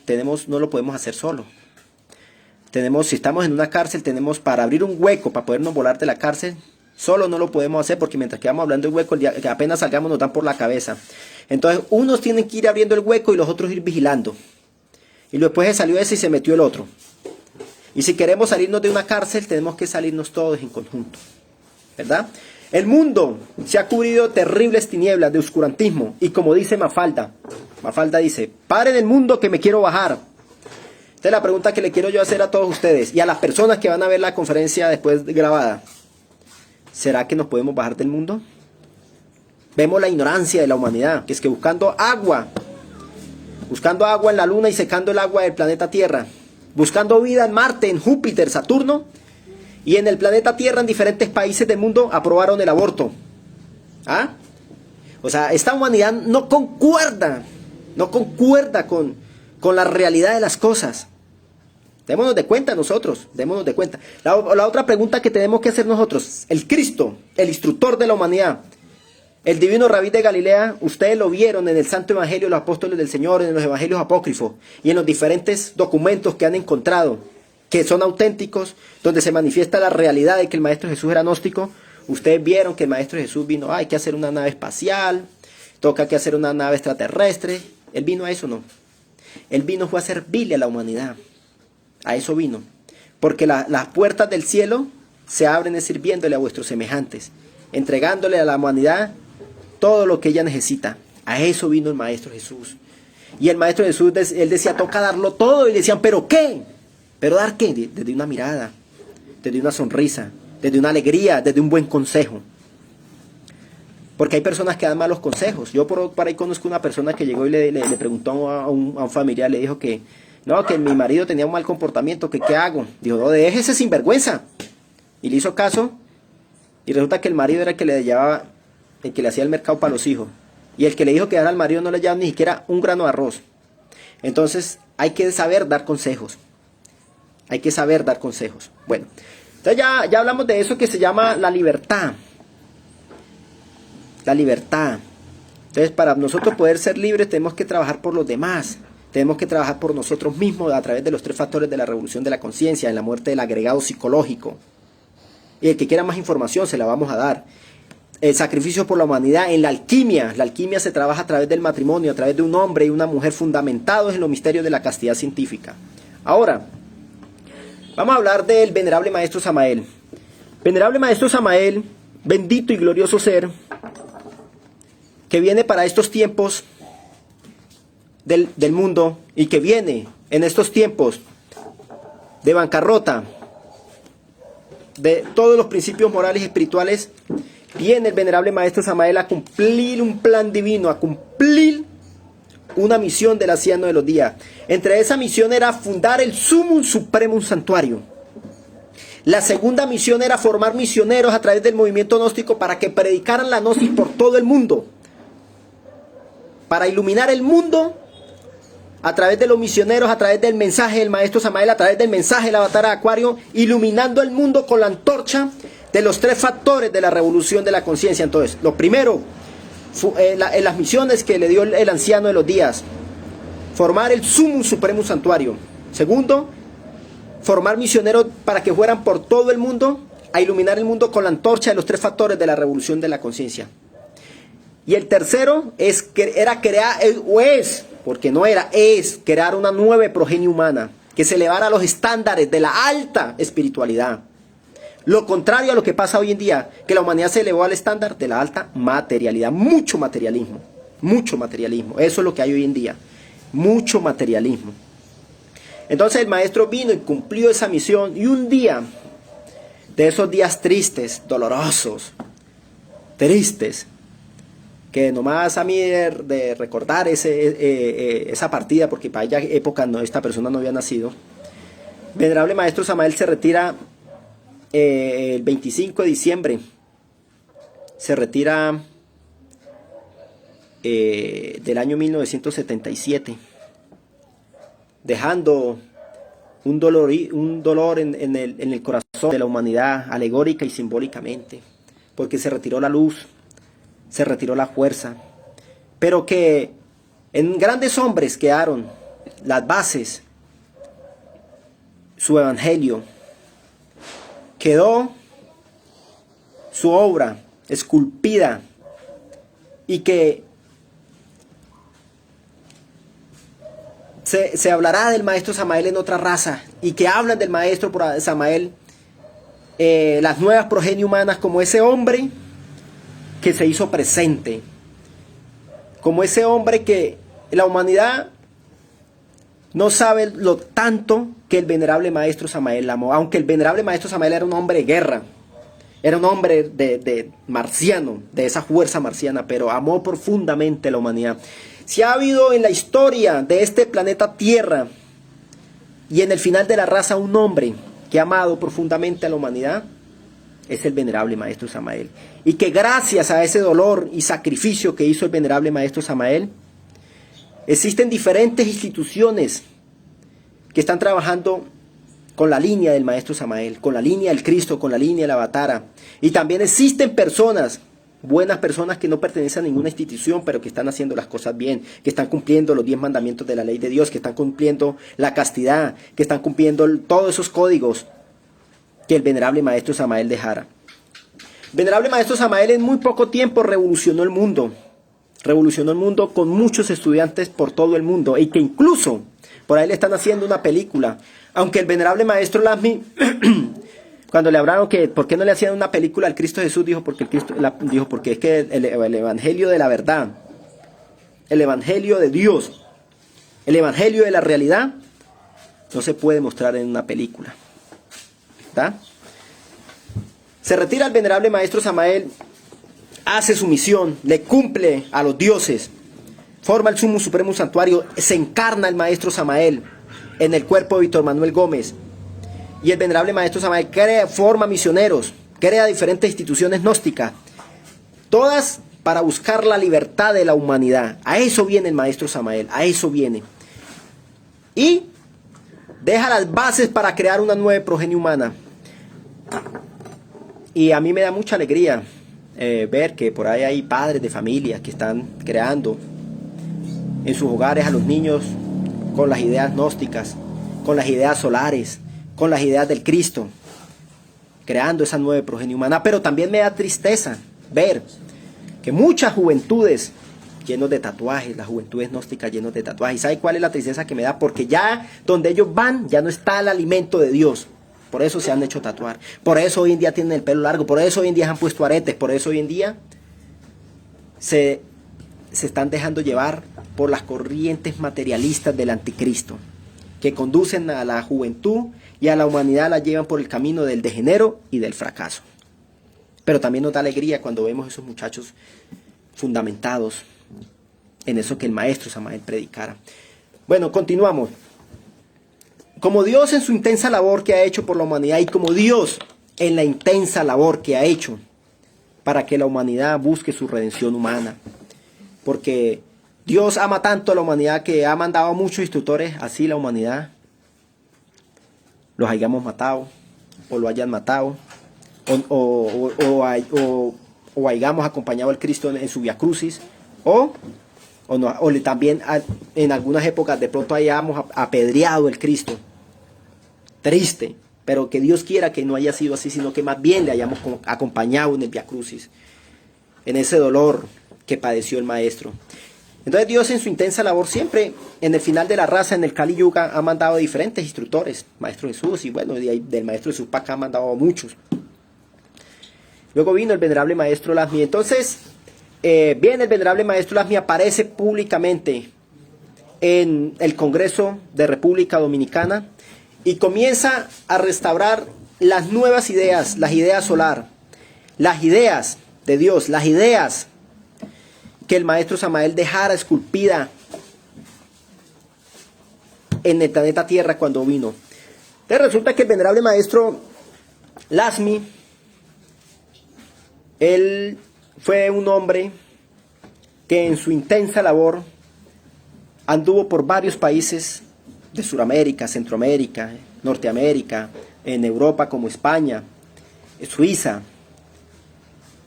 no lo podemos hacer solo. Si estamos en una cárcel, para abrir un hueco, para podernos volar de la cárcel, solo no lo podemos hacer, porque mientras que vamos hablando del hueco, que apenas salgamos nos dan por la cabeza. Entonces unos tienen que ir abriendo el hueco y los otros ir vigilando. Y después se salió ese y se metió el otro. Y si queremos salirnos de una cárcel, tenemos que salirnos todos en conjunto, ¿verdad? El mundo se ha cubrido de terribles tinieblas, de oscurantismo. Y como dice Mafalda dice: paren el mundo que me quiero bajar. Esta es la pregunta que le quiero yo hacer a todos ustedes y a las personas que van a ver la conferencia después grabada. ¿Será que nos podemos bajar del mundo? Vemos la ignorancia de la humanidad, que es que buscando agua en la luna y secando el agua del planeta Tierra, buscando vida en Marte, en Júpiter, Saturno, y en el planeta Tierra, en diferentes países del mundo, aprobaron el aborto. ¿Ah? O sea, esta humanidad no concuerda con la realidad de las cosas. Démonos de cuenta nosotros, démonos de cuenta. La otra pregunta que tenemos que hacer nosotros: el Cristo, el instructor de la humanidad, el divino Rabí de Galilea, ustedes lo vieron en el Santo Evangelio de los Apóstoles del Señor, en los Evangelios apócrifos y en los diferentes documentos que han encontrado, que son auténticos, donde se manifiesta la realidad de que el Maestro Jesús era gnóstico. Ustedes vieron que el Maestro Jesús vino, hay que hacer una nave espacial, toca que hacer una nave extraterrestre. Él vino a eso, no. Él vino fue a servirle a la humanidad. A eso vino. Porque las puertas del cielo se abren sirviéndole a vuestros semejantes, entregándole a la humanidad todo lo que ella necesita. A eso vino el Maestro Jesús. Y el Maestro Jesús, él decía, toca darlo todo. Y le decían, ¿pero qué? ¿Pero dar qué? Desde una mirada, desde una sonrisa, desde una alegría, desde un buen consejo. Porque hay personas que dan malos consejos. Yo por ahí conozco una persona que llegó y le preguntó a un familiar, le dijo que no, que mi marido tenía un mal comportamiento, que qué hago. Dijo, no, déjese sinvergüenza. Y le hizo caso, y resulta que el marido era el que le llevaba, el que le hacía el mercado para los hijos. Y el que le dijo que dejara al marido no le llevaba ni siquiera un grano de arroz. Entonces hay que saber dar consejos. Hay que saber dar consejos. Bueno, entonces ya hablamos de eso que se llama la libertad. La libertad. Entonces, para nosotros poder ser libres tenemos que trabajar por los demás. Tenemos que trabajar por nosotros mismos a través de los 3 factores de la revolución de la conciencia, en la muerte del agregado psicológico. Y el que quiera más información se la vamos a dar. El sacrificio por la humanidad en la alquimia. La alquimia se trabaja a través del matrimonio, a través de un hombre y una mujer fundamentados en los misterios de la castidad científica. Ahora, vamos a hablar del venerable maestro Samael. Venerable maestro Samael, bendito y glorioso ser, que viene para estos tiempos del mundo y que viene en estos tiempos de bancarrota, de todos los principios morales y espirituales, viene el venerable maestro Samael a cumplir un plan divino, a cumplir una misión del anciano de los días. Entre esa misión era fundar el Sumum Supremum Santuario. La segunda misión era formar misioneros a través del movimiento gnóstico para que predicaran la gnosis por todo el mundo, para iluminar el mundo a través de los misioneros, a través del mensaje del maestro Samael, a través del mensaje del avatar de Acuario, iluminando el mundo con la antorcha de los 3 factores de la revolución de la conciencia. Entonces, lo primero, en las misiones que le dio el anciano de los días, formar el Sumum Supremum Santuario. Segundo, formar misioneros para que fueran por todo el mundo a iluminar el mundo con la antorcha de los 3 factores de la revolución de la conciencia. Y el tercero es crear una nueva progenie humana que se elevara a los estándares de la alta espiritualidad. Lo contrario a lo que pasa hoy en día, que la humanidad se elevó al estándar de la alta materialidad, mucho materialismo. Eso es lo que hay hoy en día, mucho materialismo. Entonces el maestro vino y cumplió esa misión, y un día, de esos días tristes, dolorosos, tristes, que nomás a mí de recordar esa partida, porque para ella época esta persona no había nacido, venerable maestro Samael se retira el 25 de diciembre, se retira del año 1977, dejando un dolor en el corazón de la humanidad, alegórica y simbólicamente, porque se retiró la luz, se retiró la fuerza, pero que en grandes hombres quedaron las bases, su evangelio, quedó su obra esculpida, y que se hablará del maestro Samael en otra raza, y que hablan del maestro Samael, las nuevas progenie humanas, como ese hombre que se hizo presente, como ese hombre que la humanidad no sabe lo tanto que el venerable maestro Samael amó, aunque el venerable maestro Samael era un hombre de guerra, era un hombre de marciano, de esa fuerza marciana, pero amó profundamente la humanidad. Si ha habido en la historia de este planeta Tierra y en el final de la raza un hombre que ha amado profundamente a la humanidad, es el venerable maestro Samael. Y que gracias a ese dolor y sacrificio que hizo el venerable maestro Samael, existen diferentes instituciones que están trabajando con la línea del maestro Samael, con la línea del Cristo, con la línea del Avatara. Y también existen personas, buenas personas, que no pertenecen a ninguna institución, pero que están haciendo las cosas bien, que están cumpliendo los 10 mandamientos de la ley de Dios, que están cumpliendo la castidad, que están cumpliendo todos esos códigos que el venerable maestro Samael dejara. Venerable maestro Samael en muy poco tiempo revolucionó el mundo con muchos estudiantes por todo el mundo, y que incluso por ahí le están haciendo una película, aunque el venerable maestro Lasmi cuando le hablaron que por qué no le hacían una película al Cristo Jesús, dijo porque es que el evangelio de la verdad, el evangelio de Dios, el evangelio de la realidad no se puede mostrar en una película. ¿Está? Se retira el venerable maestro Samael, hace su misión, le cumple a los dioses, forma el Sumum Supremum Santuario, se encarna el maestro Samael en el cuerpo de Víctor Manuel Gómez, y el venerable maestro Samael forma misioneros, crea diferentes instituciones gnósticas, todas para buscar la libertad de la humanidad. A eso viene el maestro Samael, a eso viene. Y deja las bases para crear una nueva progenie humana. Y a mí me da mucha alegría ver que por ahí hay padres de familia que están creando en sus hogares a los niños con las ideas gnósticas, con las ideas solares, con las ideas del Cristo, creando esa nueva progenie humana. Pero también me da tristeza ver que muchas juventudes llenos de tatuajes, las juventudes gnósticas llenos de tatuajes. ¿Y sabe cuál es la tristeza que me da? Porque ya donde ellos van, ya no está el alimento de Dios. Por eso se han hecho tatuar. Por eso hoy en día tienen el pelo largo. Por eso hoy en día se han puesto aretes. Por eso hoy en día se están dejando llevar por las corrientes materialistas del anticristo, que conducen a la juventud y a la humanidad, la llevan por el camino del degenero y del fracaso. Pero también nos da alegría cuando vemos esos muchachos fundamentados en eso que el maestro Samael predicara. Bueno, continuamos. Como Dios en su intensa labor que ha hecho por la humanidad, y como Dios en la intensa labor que ha hecho para que la humanidad busque su redención humana, porque Dios ama tanto a la humanidad que ha mandado a muchos instructores, así la humanidad los hayamos matado, o lo hayan matado, o hayamos acompañado al Cristo en su Via Crucis, o también en algunas épocas de pronto hayamos apedreado el Cristo. Triste, pero que Dios quiera que no haya sido así, sino que más bien le hayamos acompañado en el Via Crucis, en ese dolor que padeció el Maestro. Entonces Dios en su intensa labor siempre, en el final de la raza, en el Kali Yuga, ha mandado diferentes instructores, Maestro Jesús, y bueno, del Maestro Jesús para acá ha mandado a muchos. Luego vino el venerable Maestro Lasmi. Entonces, bien, el venerable Maestro Lasmi aparece públicamente en el Congreso de República Dominicana y comienza a restaurar las nuevas ideas, las ideas solar, las ideas de Dios, las ideas que el maestro Samael dejara esculpida en el planeta Tierra cuando vino. Entonces resulta que el venerable maestro Lasmi, él fue un hombre que en su intensa labor anduvo por varios países de Sudamérica, Centroamérica, Norteamérica, en Europa como España, Suiza,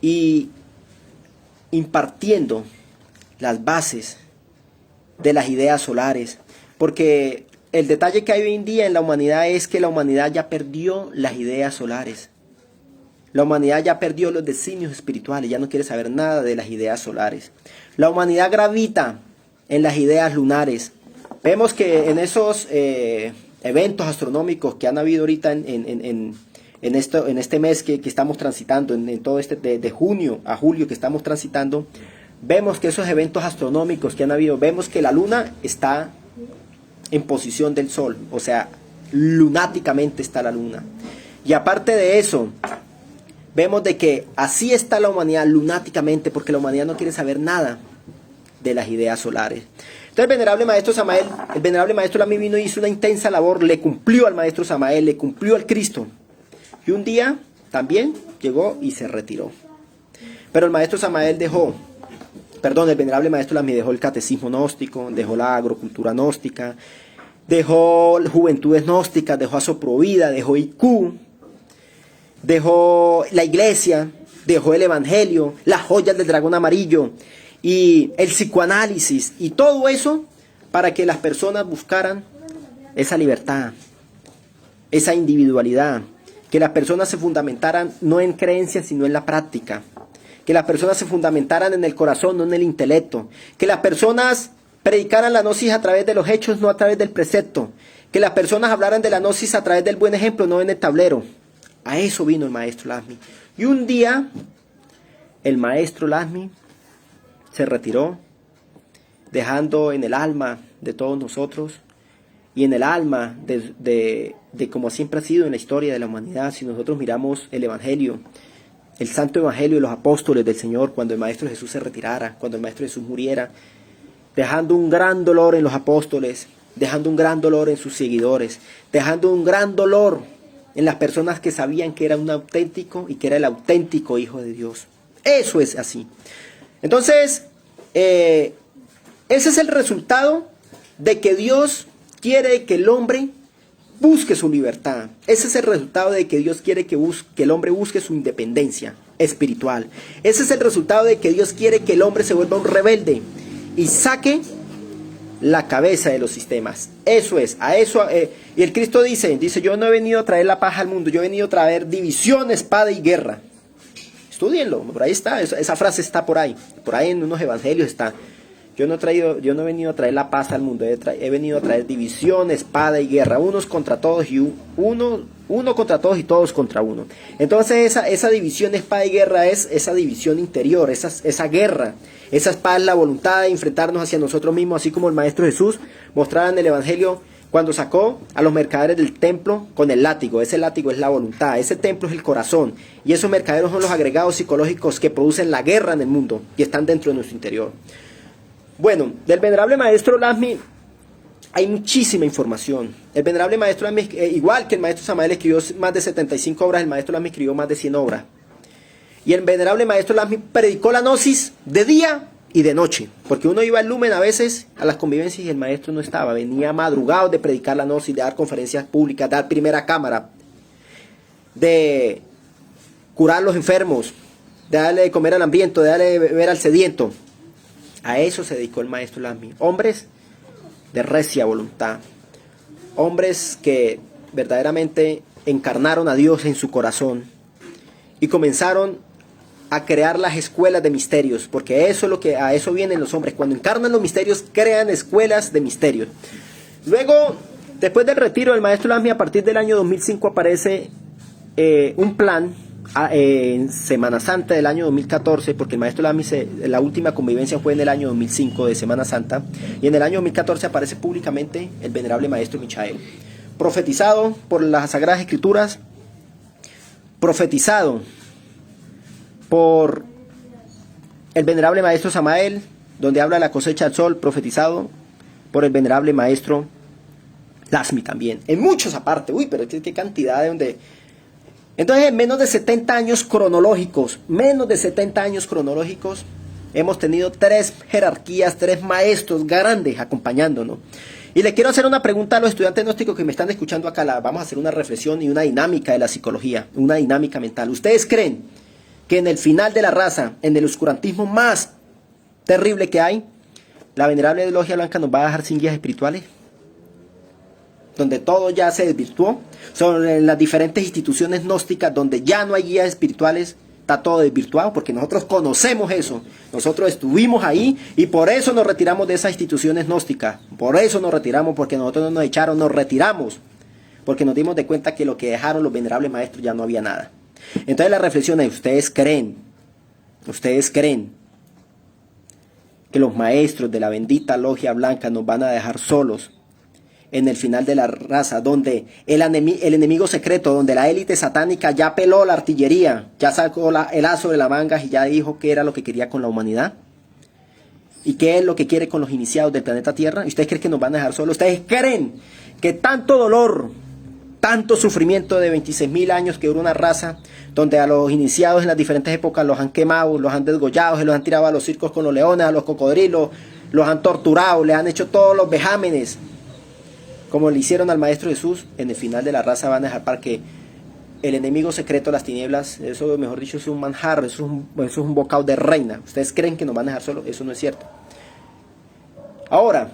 y impartiendo las bases de las ideas solares, porque el detalle que hay hoy en día en la humanidad es que la humanidad ya perdió las ideas solares. La humanidad ya perdió los designios espirituales, ya no quiere saber nada de las ideas solares. La humanidad gravita en las ideas lunares. Vemos que en esos eventos astronómicos que han habido ahorita en este mes que estamos transitando, en todo este de junio a julio que estamos transitando, vemos que esos eventos astronómicos que han habido, vemos que la luna está en posición del sol, o sea, lunáticamente está la luna. Y aparte de eso, vemos de que así está la humanidad lunáticamente, porque la humanidad no quiere saber nada de las ideas solares. Entonces el venerable maestro Samael, el venerable maestro Lasmi vino y hizo una intensa labor, le cumplió al maestro Samael, le cumplió al Cristo. Y un día también llegó y se retiró. Pero el maestro Samael el venerable maestro Lasmi dejó el catecismo gnóstico, dejó la agrocultura gnóstica, dejó juventudes gnósticas, dejó a Soprovida, dejó IQ, dejó la iglesia, dejó el evangelio, las joyas del dragón amarillo y el psicoanálisis y todo eso para que las personas buscaran esa libertad, esa individualidad, que las personas se fundamentaran no en creencias sino en la práctica, que las personas se fundamentaran en el corazón no en el intelecto, que las personas predicaran la gnosis a través de los hechos no a través del precepto, que las personas hablaran de la gnosis a través del buen ejemplo no en el tablero. A eso vino el maestro Lasmi. Y un día el maestro Lasmi se retiró, dejando en el alma de todos nosotros y en el alma de como siempre ha sido en la historia de la humanidad. Si nosotros miramos el evangelio, el santo evangelio de los apóstoles del Señor, cuando el maestro Jesús se retirara, cuando el maestro Jesús muriera, dejando un gran dolor en los apóstoles, dejando un gran dolor en sus seguidores, dejando un gran dolor en las personas que sabían que era un auténtico y que era el auténtico Hijo de Dios. Eso es así. Entonces, ese es el resultado de que Dios quiere que el hombre busque su libertad. Ese es el resultado de que Dios quiere que el hombre busque su independencia espiritual. Ese es el resultado de que Dios quiere que el hombre se vuelva un rebelde y saque la cabeza de los sistemas. Eso es, a eso. Y el Cristo dice, yo no he venido a traer la paz al mundo, yo he venido a traer división, espada y guerra. Estúdienlo, por ahí está, esa frase está por ahí en unos evangelios está. Yo no he venido a traer la paz al mundo, he venido a traer división, espada y guerra, unos contra todos y uno contra todos y todos contra uno. Entonces esa división, espada y guerra es esa división interior, esa guerra, esa espada es la voluntad de enfrentarnos hacia nosotros mismos, así como el Maestro Jesús mostraba en el Evangelio cuando sacó a los mercaderes del templo con el látigo. Ese látigo es la voluntad, ese templo es el corazón, y esos mercaderes son los agregados psicológicos que producen la guerra en el mundo y están dentro de nuestro interior. Bueno, del venerable maestro Laxmi hay muchísima información. El venerable maestro Laxmi, igual que el maestro Samael, escribió más de 75 obras, el maestro Laxmi escribió más de 100 obras. Y el venerable maestro Laxmi predicó la gnosis de día y de noche, porque uno iba al Lumen a veces a las convivencias y el maestro no estaba, venía madrugado de predicar la gnosis, de dar conferencias públicas, de dar primera cámara, de curar a los enfermos, de darle de comer al hambriento, de darle de beber al sediento. A eso se dedicó el maestro Laxmi. Hombres de recia voluntad, hombres que verdaderamente encarnaron a Dios en su corazón y comenzaron a crear las escuelas de misterios, porque eso es lo que a eso vienen los hombres. Cuando encarnan los misterios, crean escuelas de misterios. Luego, después del retiro del maestro Laxmi, a partir del año 2005 aparece un plan en Semana Santa del año 2014, porque el maestro Laxmi la última convivencia fue en el año 2005 de Semana Santa, y en el año 2014 aparece públicamente el venerable maestro Michael, profetizado por las Sagradas Escrituras, profetizado por el venerable maestro Samael, donde habla de la cosecha del sol, profetizado por el venerable maestro Laxmi también, en muchos aparte. Pero qué cantidad de donde. Entonces, en menos de 70 años cronológicos, hemos tenido 3 jerarquías, 3 maestros grandes acompañándonos. Y le quiero hacer una pregunta a los estudiantes gnósticos que me están escuchando acá. Vamos a hacer una reflexión y una dinámica de la psicología, una dinámica mental. ¿Ustedes creen que en el final de la raza, en el oscurantismo más terrible que hay, la venerable logia blanca nos va a dejar sin guías espirituales? Donde todo ya se desvirtuó, son las diferentes instituciones gnósticas donde ya no hay guías espirituales, está todo desvirtuado, porque nosotros conocemos eso, nosotros estuvimos ahí y por eso nos retiramos de esas instituciones gnósticas, por eso nos retiramos, porque nosotros no nos echaron, nos retiramos, porque nos dimos de cuenta que lo que dejaron los venerables maestros ya no había nada. Entonces la reflexión es, ¿ustedes creen que los maestros de la bendita logia blanca nos van a dejar solos en el final de la raza, donde el enemigo secreto, donde la élite satánica ya peló la artillería, ya sacó el aso de la manga y ya dijo qué era lo que quería con la humanidad? ¿Y qué es lo que quiere con los iniciados del planeta Tierra? ¿Y ustedes creen que nos van a dejar solos? ¿Ustedes creen que tanto dolor, tanto sufrimiento de 26.000 años que duró una raza, donde a los iniciados en las diferentes épocas los han quemado, los han desgollado, se los han tirado a los circos con los leones, a los cocodrilos, los han torturado, les han hecho todos los vejámenes, como le hicieron al Maestro Jesús? En el final de la raza van a dejar para que el enemigo secreto, las tinieblas, eso mejor dicho es un manjar, eso es un bocado de reina? ¿Ustedes creen que nos van a dejar solos? Eso no es cierto. Ahora,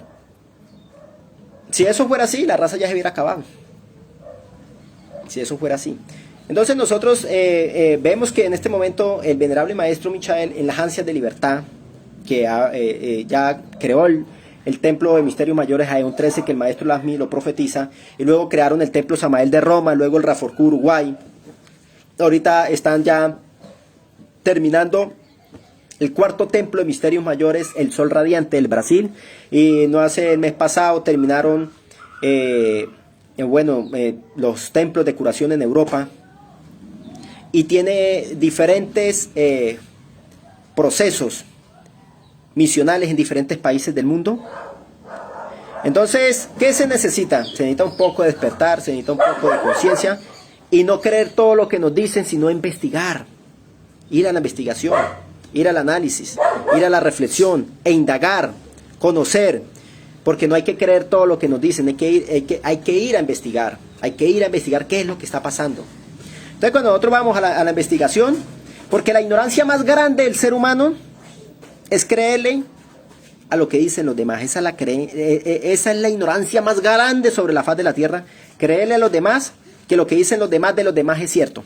si eso fuera así, la raza ya se hubiera acabado. Si eso fuera así. Entonces nosotros vemos que en este momento el venerable maestro Michael, en las ansias de libertad, que ya creó el templo de misterios mayores Jaeón 13, que el maestro Laxmi lo profetiza, y luego crearon el templo Samael de Roma, luego el Raforcú Uruguay. Ahorita están ya terminando el 4.º templo de misterios mayores, el Sol Radiante del Brasil, y no hace el mes pasado terminaron los templos de curación en Europa, y tiene diferentes procesos misionales en diferentes países del mundo. Entonces, ¿qué se necesita? Se necesita un poco de despertar, se necesita un poco de conciencia, Y no creer todo lo que nos dicen, sino investigar. Ir a la investigación, ir al análisis, ir a la reflexión e indagar, conocer. Porque no hay que creer todo lo que nos dicen, hay que ir a investigar. Hay que ir a investigar qué es lo que está pasando. Entonces cuando nosotros vamos a la investigación, porque la ignorancia más grande del ser humano es creerle a lo que dicen los demás. Esa es la ignorancia más grande sobre la faz de la tierra. Creerle a los demás que lo que dicen los demás de los demás es cierto.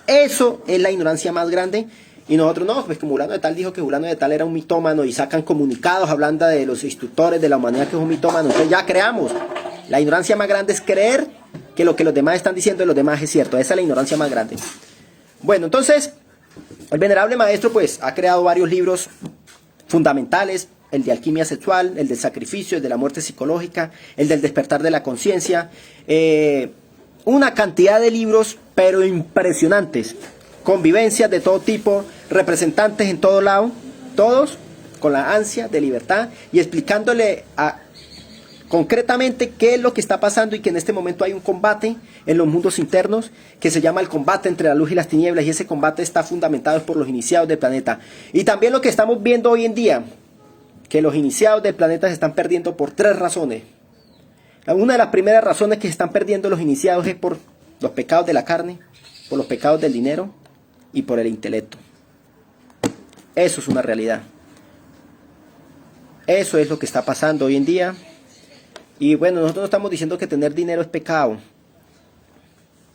Eso es la ignorancia más grande. Y nosotros no, pues como Fulano de Tal dijo que Fulano de Tal era un mitómano y sacan comunicados hablando de los instructores de la humanidad que es un mitómano. Entonces ya creamos. La ignorancia más grande es creer que lo que los demás están diciendo de los demás es cierto. Esa es la ignorancia más grande. Bueno, entonces, el venerable maestro pues ha creado varios libros fundamentales, el de alquimia sexual, el del sacrificio, el de la muerte psicológica, el del despertar de la conciencia, una cantidad de libros, pero impresionantes, convivencias de todo tipo, representantes en todo lado, todos con la ansia de libertad y explicándole concretamente qué es lo que está pasando y que en este momento hay un combate en los mundos internos que se llama el combate entre la luz y las tinieblas, y ese combate está fundamentado por los iniciados del planeta. Y también lo que estamos viendo hoy en día, que los iniciados del planeta se están perdiendo por 3 razones. Una de las primeras razones que se están perdiendo los iniciados es por los pecados de la carne, por los pecados del dinero y por el intelecto. Eso es una realidad. Eso es lo que está pasando hoy en día. Y bueno, nosotros no estamos diciendo que tener dinero es pecado.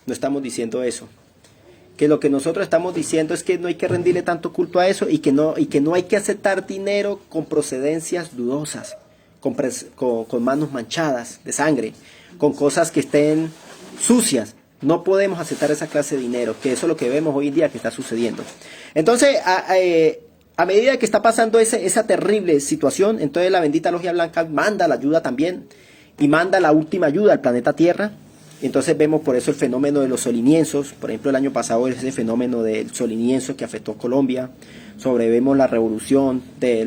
No estamos diciendo eso. Que lo que nosotros estamos diciendo es que no hay que rendirle tanto culto a eso y que no hay que aceptar dinero con procedencias dudosas, con manos manchadas de sangre, con cosas que estén sucias. No podemos aceptar esa clase de dinero, que eso es lo que vemos hoy en día que está sucediendo. Entonces, a medida que está pasando esa terrible situación, entonces la bendita Logia Blanca manda la ayuda también y manda la última ayuda al planeta Tierra. Entonces vemos por eso el fenómeno de los solinienzos. Por ejemplo, el año pasado ese fenómeno del solinienso que afectó Colombia. Vemos la revolución de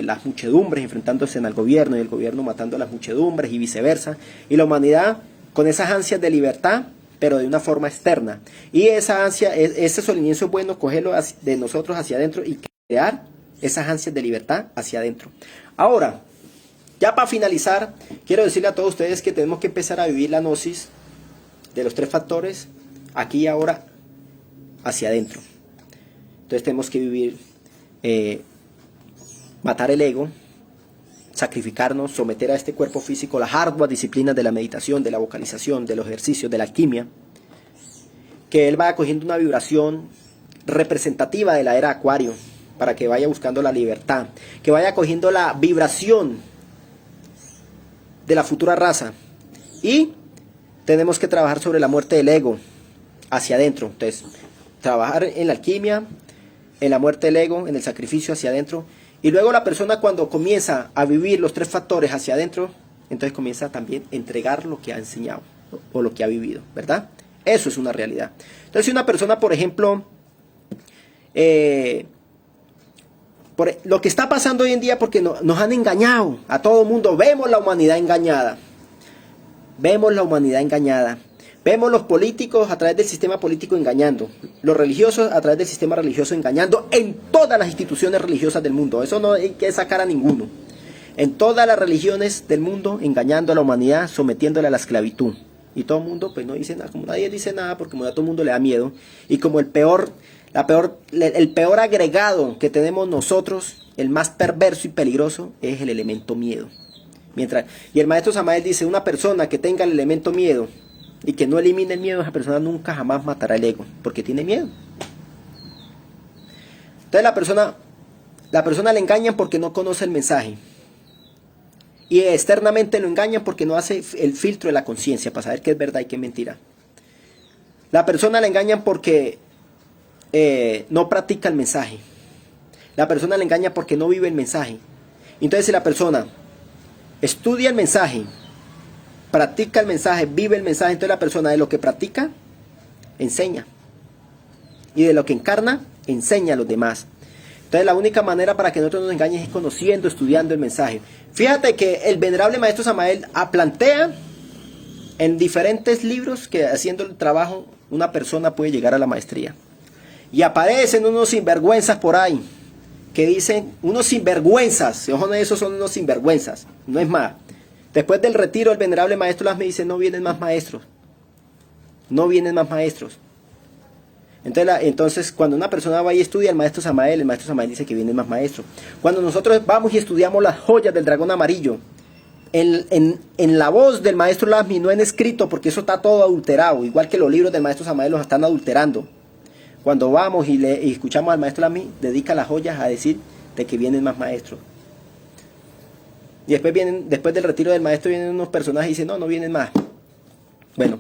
las muchedumbres enfrentándose al gobierno y el gobierno matando a las muchedumbres y viceversa. Y la humanidad con esas ansias de libertad, pero de una forma externa. Y esa ansia, ese solinienso es bueno cogerlo de nosotros hacia adentro y crear esas ansias de libertad hacia adentro. Ahora, ya para finalizar, quiero decirle a todos ustedes que tenemos que empezar a vivir la gnosis de los 3 factores, aquí y ahora, hacia adentro. Entonces tenemos que vivir, matar el ego, sacrificarnos, someter a este cuerpo físico las arduas disciplinas de la meditación, de la vocalización, de los ejercicios, de la alquimia, que él vaya cogiendo una vibración representativa de la era Acuario, para que vaya buscando la libertad, que vaya cogiendo la vibración de la futura raza, y tenemos que trabajar sobre la muerte del ego hacia adentro. Entonces, trabajar en la alquimia, en la muerte del ego, en el sacrificio hacia adentro. Y luego la persona cuando comienza a vivir los 3 factores hacia adentro, entonces comienza también a entregar lo que ha enseñado o lo que ha vivido, ¿verdad? Eso es una realidad. Entonces, si una persona, por ejemplo, lo que está pasando hoy en día, porque nos han engañado a todo el mundo, vemos la humanidad engañada. Vemos la humanidad engañada. Vemos los políticos a través del sistema político engañando. Los religiosos a través del sistema religioso engañando en todas las instituciones religiosas del mundo. Eso no hay que sacar a ninguno. En todas las religiones del mundo engañando a la humanidad, sometiéndola a la esclavitud. Y todo el mundo pues no dice nada. Como nadie dice nada porque a todo el mundo le da miedo. Y como el peor agregado que tenemos nosotros, el más perverso y peligroso, es el elemento miedo. Y el maestro Samael dice, una persona que tenga el elemento miedo y que no elimine el miedo, esa persona nunca jamás matará el ego, porque tiene miedo. Entonces la persona le engañan porque no conoce el mensaje. Y externamente lo engañan porque no hace el filtro de la conciencia para saber qué es verdad y qué es mentira. La persona le engañan porque no practica el mensaje. La persona le engaña porque no vive el mensaje. Entonces si la persona estudia el mensaje, practica el mensaje, vive el mensaje, entonces la persona de lo que practica, enseña. Y de lo que encarna, enseña a los demás. Entonces la única manera para que nosotros nos engañen es conociendo, estudiando el mensaje. Fíjate que el venerable maestro Samael plantea En diferentes libros que haciendo el trabajo una persona puede llegar a la maestría. Y aparecen unos sinvergüenzas por ahí que dicen, unos sinvergüenzas, ojo, esos son unos sinvergüenzas, no es más. Después del retiro, el venerable maestro Lasmi dice, no vienen más maestros. No vienen más maestros. Entonces, cuando una persona va y estudia el maestro Samael dice que vienen más maestros. Cuando nosotros vamos y estudiamos las joyas del dragón amarillo, en la voz del maestro Lasmi, no en escrito, porque eso está todo adulterado, igual que los libros del maestro Samael los están adulterando. Cuando vamos y escuchamos al maestro Lasmi, dedica las joyas a decir de que vienen más maestros. Y después del retiro del maestro vienen unos personajes y dicen, no vienen más. Bueno,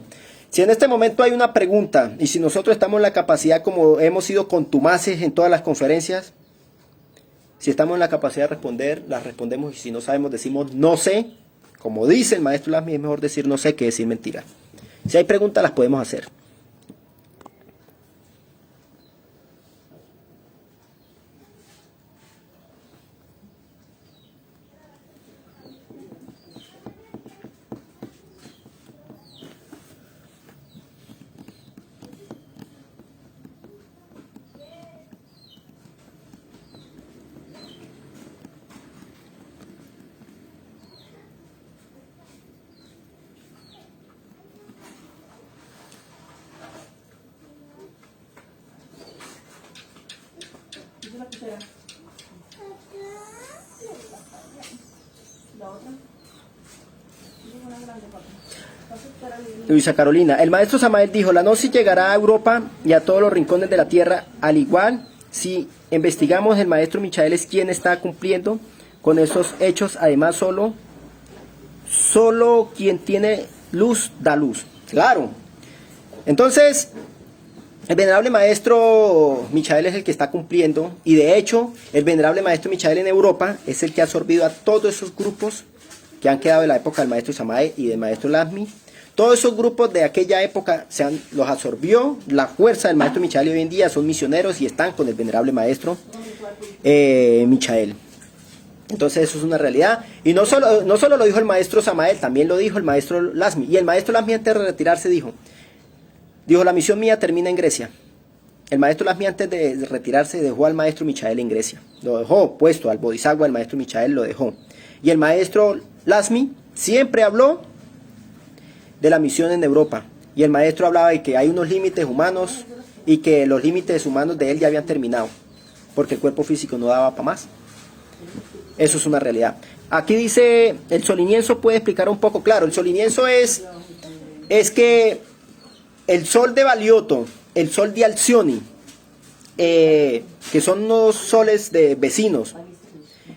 si en este momento hay una pregunta, y si nosotros estamos en la capacidad, como hemos sido contumaces en todas las conferencias, si estamos en la capacidad de responder, las respondemos, y si no sabemos, decimos no sé. Como dice el maestro Lasmi, es mejor decir no sé que decir mentira. Si hay preguntas, las podemos hacer. Luisa Carolina, el maestro Samael dijo, la gnosis llegará a Europa y a todos los rincones de la tierra, al igual si investigamos el maestro Michael es quien está cumpliendo con esos hechos, además solo quien tiene luz da luz. Claro. Entonces, el venerable maestro Michael es el que está cumpliendo, y de hecho, el venerable maestro Michael en Europa es el que ha absorbido a todos esos grupos que han quedado de la época del maestro Samael y del maestro Lasmi. Todos esos grupos de aquella época los absorbió la fuerza del maestro Michael, y hoy en día son misioneros y están con el venerable maestro Michael. Entonces eso es una realidad. Y no solo lo dijo el maestro Samael, también lo dijo el maestro Lasmi. Y el maestro Lasmi, antes de retirarse, dijo, la misión mía termina en Grecia. El maestro Lasmi, antes de retirarse, dejó al maestro Michael en Grecia. Lo dejó puesto al bodhisattva, el maestro Michael lo dejó. Y el maestro Lasmi siempre habló de la misión en Europa. Y el maestro hablaba de que hay unos límites humanos y que los límites humanos de él ya habían terminado, porque el cuerpo físico no daba para más. Eso es una realidad. Aquí dice, el solinienso puede explicar un poco. Claro, el solinienso es que el sol de Balioto, el sol de Alcioni, que son unos soles de vecinos,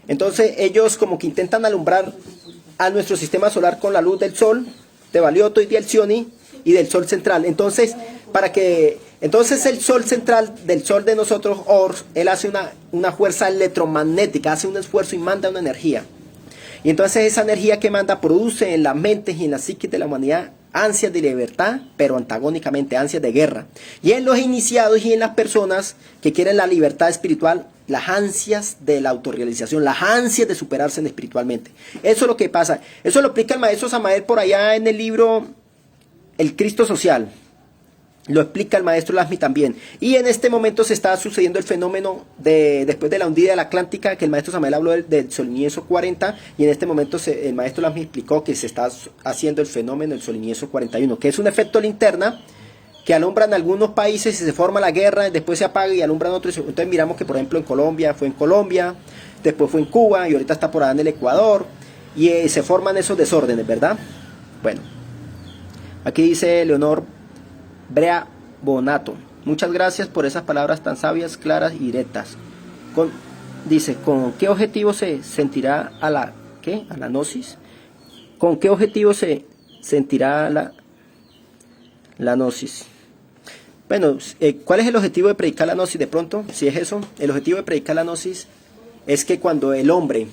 entonces ellos como que intentan alumbrar a nuestro sistema solar con la luz del sol de Balioto y de Alcioni y del sol central. Entonces el sol central del sol de nosotros, Ors, él hace una fuerza electromagnética, hace un esfuerzo y manda una energía. Y entonces esa energía que manda produce en las mentes y en la psiquis de la humanidad ansias de libertad, pero antagónicamente ansias de guerra. Y en los iniciados y en las personas que quieren la libertad espiritual, las ansias de la autorrealización, las ansias de superarse espiritualmente. Eso es lo que pasa. Eso lo explica el maestro Samael por allá en el libro El Cristo Social. Lo explica el maestro Lasmi también. Y en este momento se está sucediendo el fenómeno después de la hundida de la Atlántica, que el maestro Samael habló del solinienso 40, y en este momento el maestro Lasmi explicó que se está haciendo el fenómeno del solinienso 41, que es un efecto linterna que alumbran algunos países y se forma la guerra, después se apaga y alumbran otros. Entonces miramos que por ejemplo en Colombia, después fue en Cuba y ahorita está por allá en el Ecuador, y se forman esos desórdenes, ¿verdad? Bueno, aquí dice Leonor Brea Bonato, muchas gracias por esas palabras tan sabias, claras y directas. Dice, ¿con qué objetivo se sentirá a la gnosis? ¿Con qué objetivo se sentirá la gnosis? Bueno, ¿cuál es el objetivo de predicar la gnosis de pronto? Si es eso, el objetivo de predicar la gnosis es que cuando el hombre,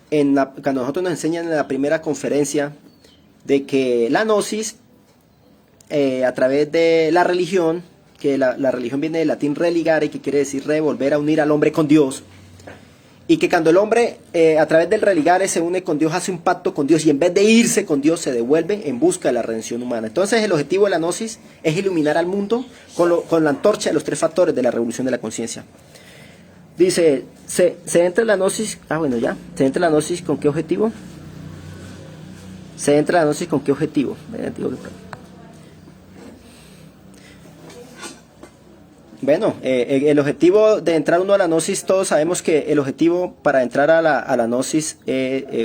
cuando nosotros nos enseñan en la primera conferencia de que la gnosis, a través de la religión, que la religión viene del latín religare, que quiere decir revolver a unir al hombre con Dios, Y que cuando el hombre a través del religare se une con Dios, hace un pacto con Dios y en vez de irse con Dios se devuelve en busca de la redención humana. Entonces el objetivo de la gnosis es iluminar al mundo con la antorcha de los 3 factores de la revolución de la conciencia. Dice, se entra en la gnosis, se entra en la gnosis ¿con qué objetivo? Se entra en la gnosis ¿con qué objetivo? Bueno, el objetivo de entrar uno a la gnosis, todos sabemos que el objetivo para entrar a la gnosis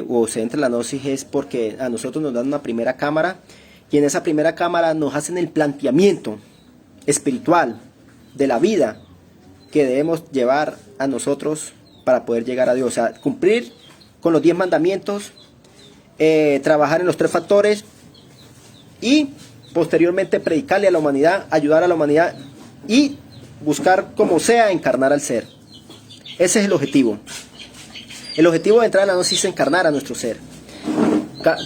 o se entra a la gnosis es porque a nosotros nos dan una primera cámara y en esa primera cámara nos hacen el planteamiento espiritual de la vida que debemos llevar a nosotros para poder llegar a Dios. O sea, cumplir con los 10 mandamientos, trabajar en los 3 factores y posteriormente predicarle a la humanidad, ayudar a la humanidad y buscar como sea encarnar al ser. Ese es el objetivo. El objetivo de entrar a la gnosis es encarnar a nuestro ser.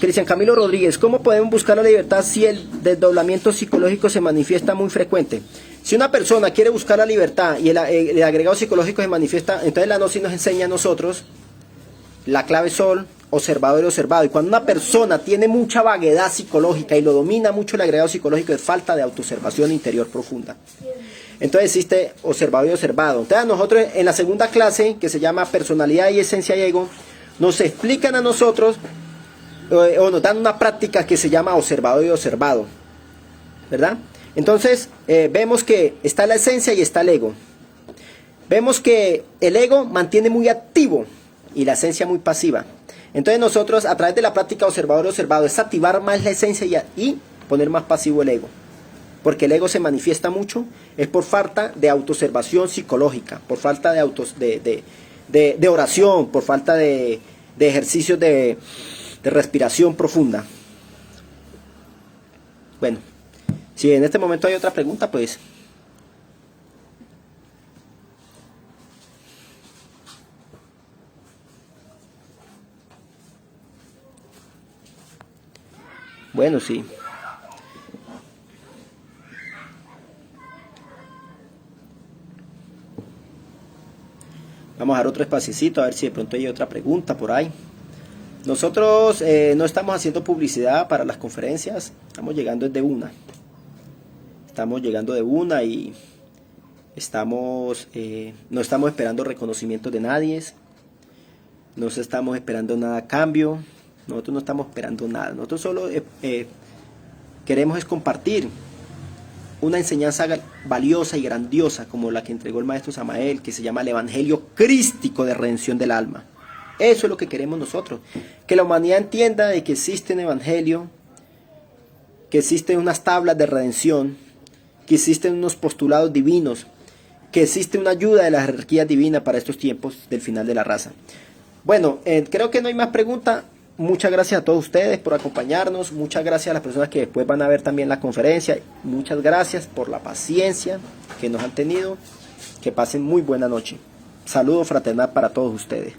Cristian Camilo Rodríguez, ¿cómo podemos buscar la libertad si el desdoblamiento psicológico se manifiesta muy frecuente? Si una persona quiere buscar la libertad y el agregado psicológico se manifiesta, entonces la gnosis nos enseña a nosotros la clave sol, observador y observado. Y cuando una persona tiene mucha vaguedad psicológica y lo domina mucho el agregado psicológico, es falta de autoobservación interior profunda. Entonces existe observador y observado. Entonces nosotros en la segunda clase, que se llama personalidad y esencia y ego, nos explican a nosotros o nos dan una práctica que se llama observador y observado, ¿verdad? Entonces vemos que está la esencia y está el ego. Vemos que el ego mantiene muy activo y la esencia muy pasiva. Entonces nosotros a través de la práctica observador y observado es activar más la esencia y poner más pasivo el ego. Porque el ego se manifiesta mucho, es por falta de autoobservación psicológica, por falta de oración, por falta de ejercicios de respiración profunda. Bueno, si en este momento hay otra pregunta, pues... Bueno, sí. Vamos a dar otro espacito a ver si de pronto hay otra pregunta por ahí. Nosotros no estamos haciendo publicidad para las conferencias, estamos llegando desde una. Estamos llegando de una y no estamos esperando reconocimiento de nadie, no estamos esperando nada a cambio, nosotros no estamos esperando nada, nosotros solo queremos es compartir una enseñanza valiosa y grandiosa como la que entregó el maestro Samael, que se llama el Evangelio Crístico de Redención del Alma. Eso es lo que queremos nosotros, que la humanidad entienda de que existe un evangelio, que existen unas tablas de redención, que existen unos postulados divinos, que existe una ayuda de la jerarquía divina para estos tiempos del final de la raza. Bueno, creo que no hay más preguntas. Muchas gracias a todos ustedes por acompañarnos, muchas gracias a las personas que después van a ver también la conferencia, muchas gracias por la paciencia que nos han tenido, que pasen muy buena noche. Saludo fraternal para todos ustedes.